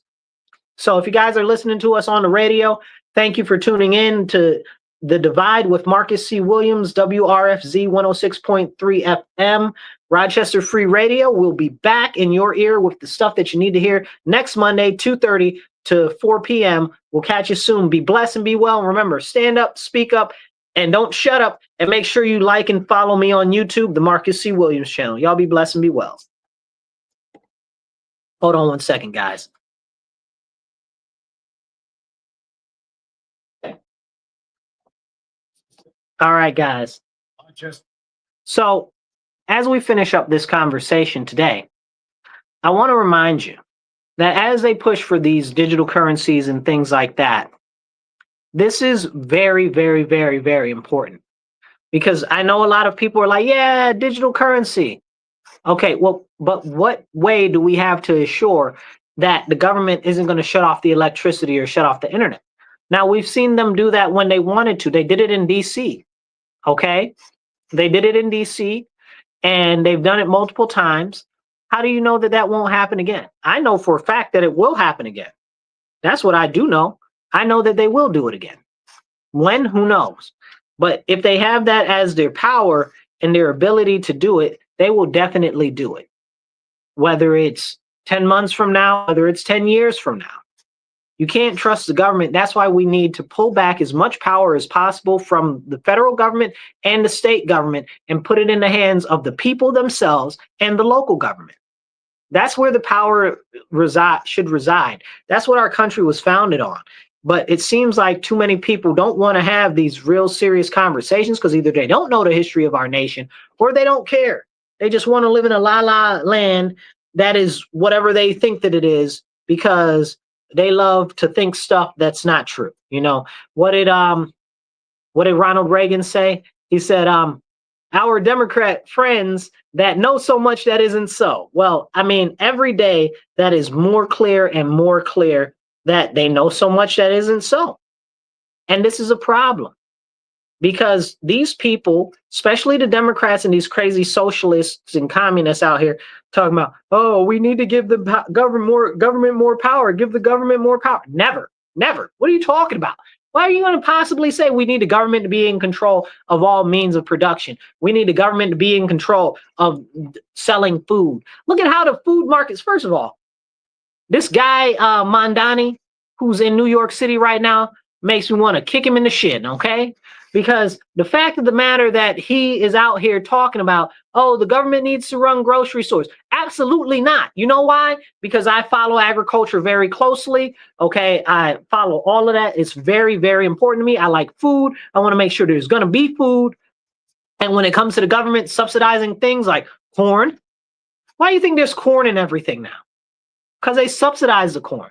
So if you guys are listening to us on the radio, thank you for tuning in to The Divide with Marcus C. Williams, WRFZ 106.3 FM, Rochester Free Radio. We'll be back in your ear with the stuff that you need to hear next Monday, 2:30 to 4 p.m. We'll catch you soon. Be blessed and be well. And remember, stand up, speak up, and don't shut up. And make sure you like and follow me on YouTube, the Marcus C. Williams channel. Y'all be blessed and be well. Hold on one second, guys. All right, guys. So as we finish up this conversation today, I want to remind you that as they push for these digital currencies and things like that, this is very, very, very, very important. Because I know a lot of people are like, yeah, digital currency. Okay, well, but what way do we have to assure that the government isn't going to shut off the electricity or shut off the internet? Now, we've seen them do that when they wanted to. They did it in DC. Okay, they did it in DC, and they've done it multiple times. How do you know that that won't happen again? I know for a fact that it will happen again. That's what I do know. I know that they will do it again. When? Who knows? But if they have that as their power and their ability to do it, they will definitely do it. Whether it's 10 months from now, whether it's 10 years from now. You can't trust the government. That's why we need to pull back as much power as possible from the federal government and the state government and put it in the hands of the people themselves and the local government. That's where the power should reside. That's what our country was founded on. But it seems like too many people don't want to have these real serious conversations because either they don't know the history of our nation or they don't care. They just want to live in a la-la land that is whatever they think that it is because they love to think stuff that's not true. You know, what did Ronald Reagan say? He said, our Democrat friends that know so much that isn't so. Well, I mean, every day that is more clear and more clear that they know so much that isn't so. And this is a problem because these people, especially the Democrats and these crazy socialists and communists out here talking about, oh, we need to give the government more power, give the government more power. Never, never. What are you talking about? Why are you going to possibly say we need the government to be in control of all means of production? We need the government to be in control of selling food. Look at how the food markets, first of all, this guy, Mondani, who's in New York City right now, makes me want to kick him in the shin, okay? Because the fact of the matter that he is out here talking about, oh, the government needs to run grocery stores. Absolutely not. You know why? Because I follow agriculture very closely. Okay, I follow all of that. It's very, very important to me. I like food. I want to make sure there's going to be food. And when it comes to the government subsidizing things like corn, Why do you think there's corn in everything now? Because they subsidize the corn.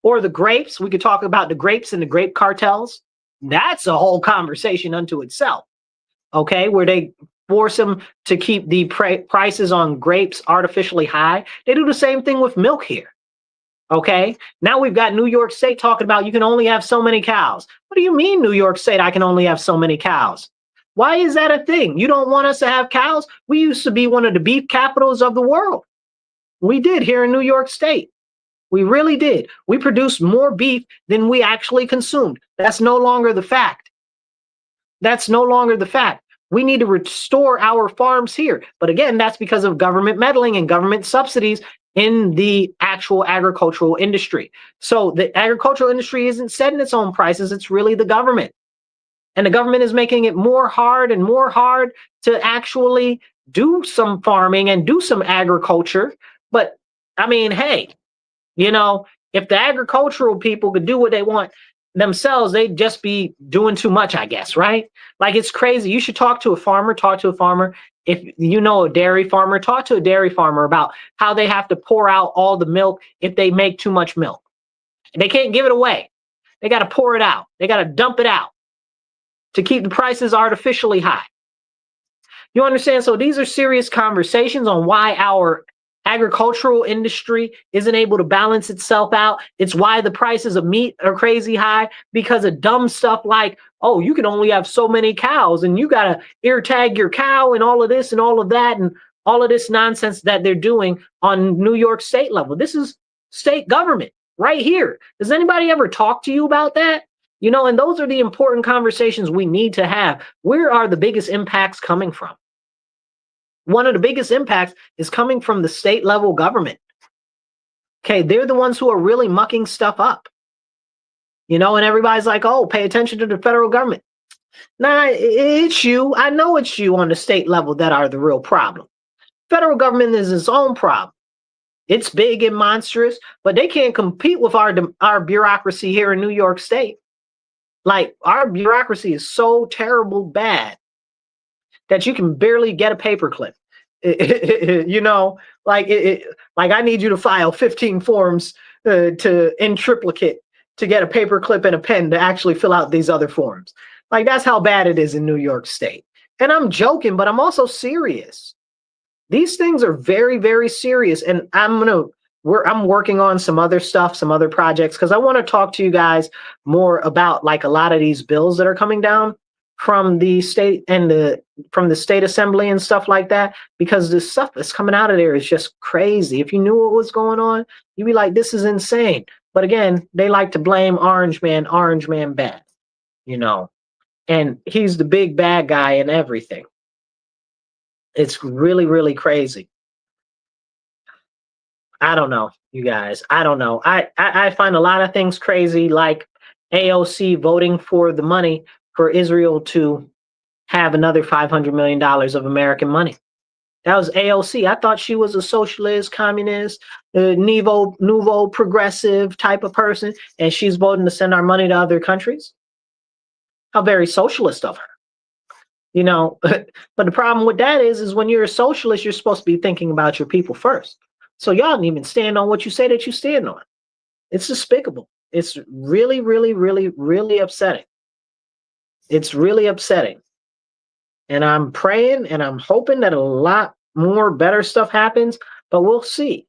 Or the grapes. We could talk about the grapes and the grape cartels. That's a whole conversation unto itself. Okay, where they force them to keep the prices on grapes artificially high. They do the same thing with milk here. Okay, now we've got New York State talking about you can only have so many cows. What do you mean, New York State, I can only have so many cows? Why is that a thing? You don't want us to have cows? We used to be one of the beef capitals of the world. We did here in New York State. We really did. We produced more beef than we actually consumed. That's no longer the fact. That's no longer the fact. We need to restore our farms here. But again, that's because of government meddling and government subsidies in the actual agricultural industry. So the agricultural industry isn't setting its own prices. It's really the government. And the government is making it more hard and more hard to actually do some farming and do some agriculture. But I mean, hey, you know, if the agricultural people could do what they want themselves, they'd just be doing too much, I guess, right? Like, it's crazy. You should talk to a farmer, If you know a dairy farmer, talk to a dairy farmer about how they have to pour out all the milk if they make too much milk. They can't give it away. They got to pour it out. They got to dump it out to keep the prices artificially high. You understand? So these are serious conversations on why our agricultural industry isn't able to balance itself out. It's why the prices of meat are crazy high, because of dumb stuff like, oh, you can only have so many cows and you got to ear tag your cow and all of this and all of that and all of this nonsense that they're doing on New York State level. This is state government right here. Does anybody ever talk to you about that? You know, and those are the important conversations we need to have. Where are the biggest impacts coming from? One of the biggest impacts is coming from the state level government. Okay, they're the ones who are really mucking stuff up. You know, and everybody's like, oh, pay attention to the federal government. Nah, it's you. I know it's you on the state level that are the real problem. Federal government is its own problem. It's big and monstrous, but they can't compete with our bureaucracy here in New York State. Like, our bureaucracy is so terrible bad that you can barely get a paperclip. You know, like like I need you to file 15 forms in triplicate to get a paperclip and a pen to actually fill out these other forms. Like, that's how bad it is in New York State. And I'm joking, but I'm also serious. These things are very, very serious. And I'm working on some other stuff, some other projects, because I want to talk to you guys more about like a lot of these bills that are coming down from the state and from the state assembly and stuff like that, because the stuff that's coming out of there is just crazy. If you knew what was going on, you'd be like, this is insane. But again, they like to blame Orange Man bad, you know, and he's the big bad guy in everything. It's really, really crazy. I don't know, you guys. I don't know. I find a lot of things crazy, like AOC voting for the money for Israel to have another $500 million of American money. That was AOC. I thought she was a socialist, communist, nouveau progressive type of person, and she's voting to send our money to other countries. How very socialist of her. You know, but the problem with that is when you're a socialist, you're supposed to be thinking about your people first. So y'all don't even stand on what you say that you stand on. It's despicable. It's really, really, really, really upsetting. It's really upsetting. And I'm praying and I'm hoping that a lot more better stuff happens, but we'll see.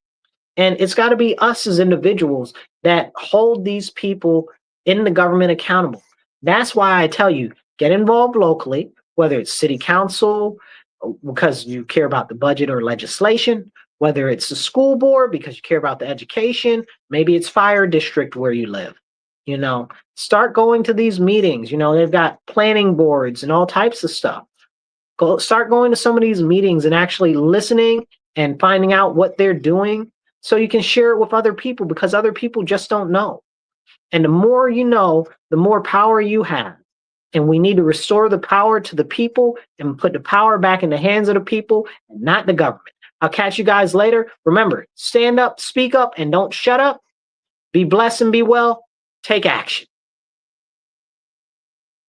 And it's got to be us as individuals that hold these people in the government accountable. That's why I tell you, get involved locally, whether it's city council, because you care about the budget or legislation, whether it's the school board because you care about the education, maybe it's fire district where you live. You know, start going to these meetings. You know, they've got planning boards and all types of stuff. Start going to some of these meetings and actually listening and finding out what they're doing so you can share it with other people, because other people just don't know. And the more you know, the more power you have. And we need to restore the power to the people and put the power back in the hands of the people and not the government. I'll catch you guys later. Remember, stand up, speak up, and don't shut up. Be blessed and be well. Take action.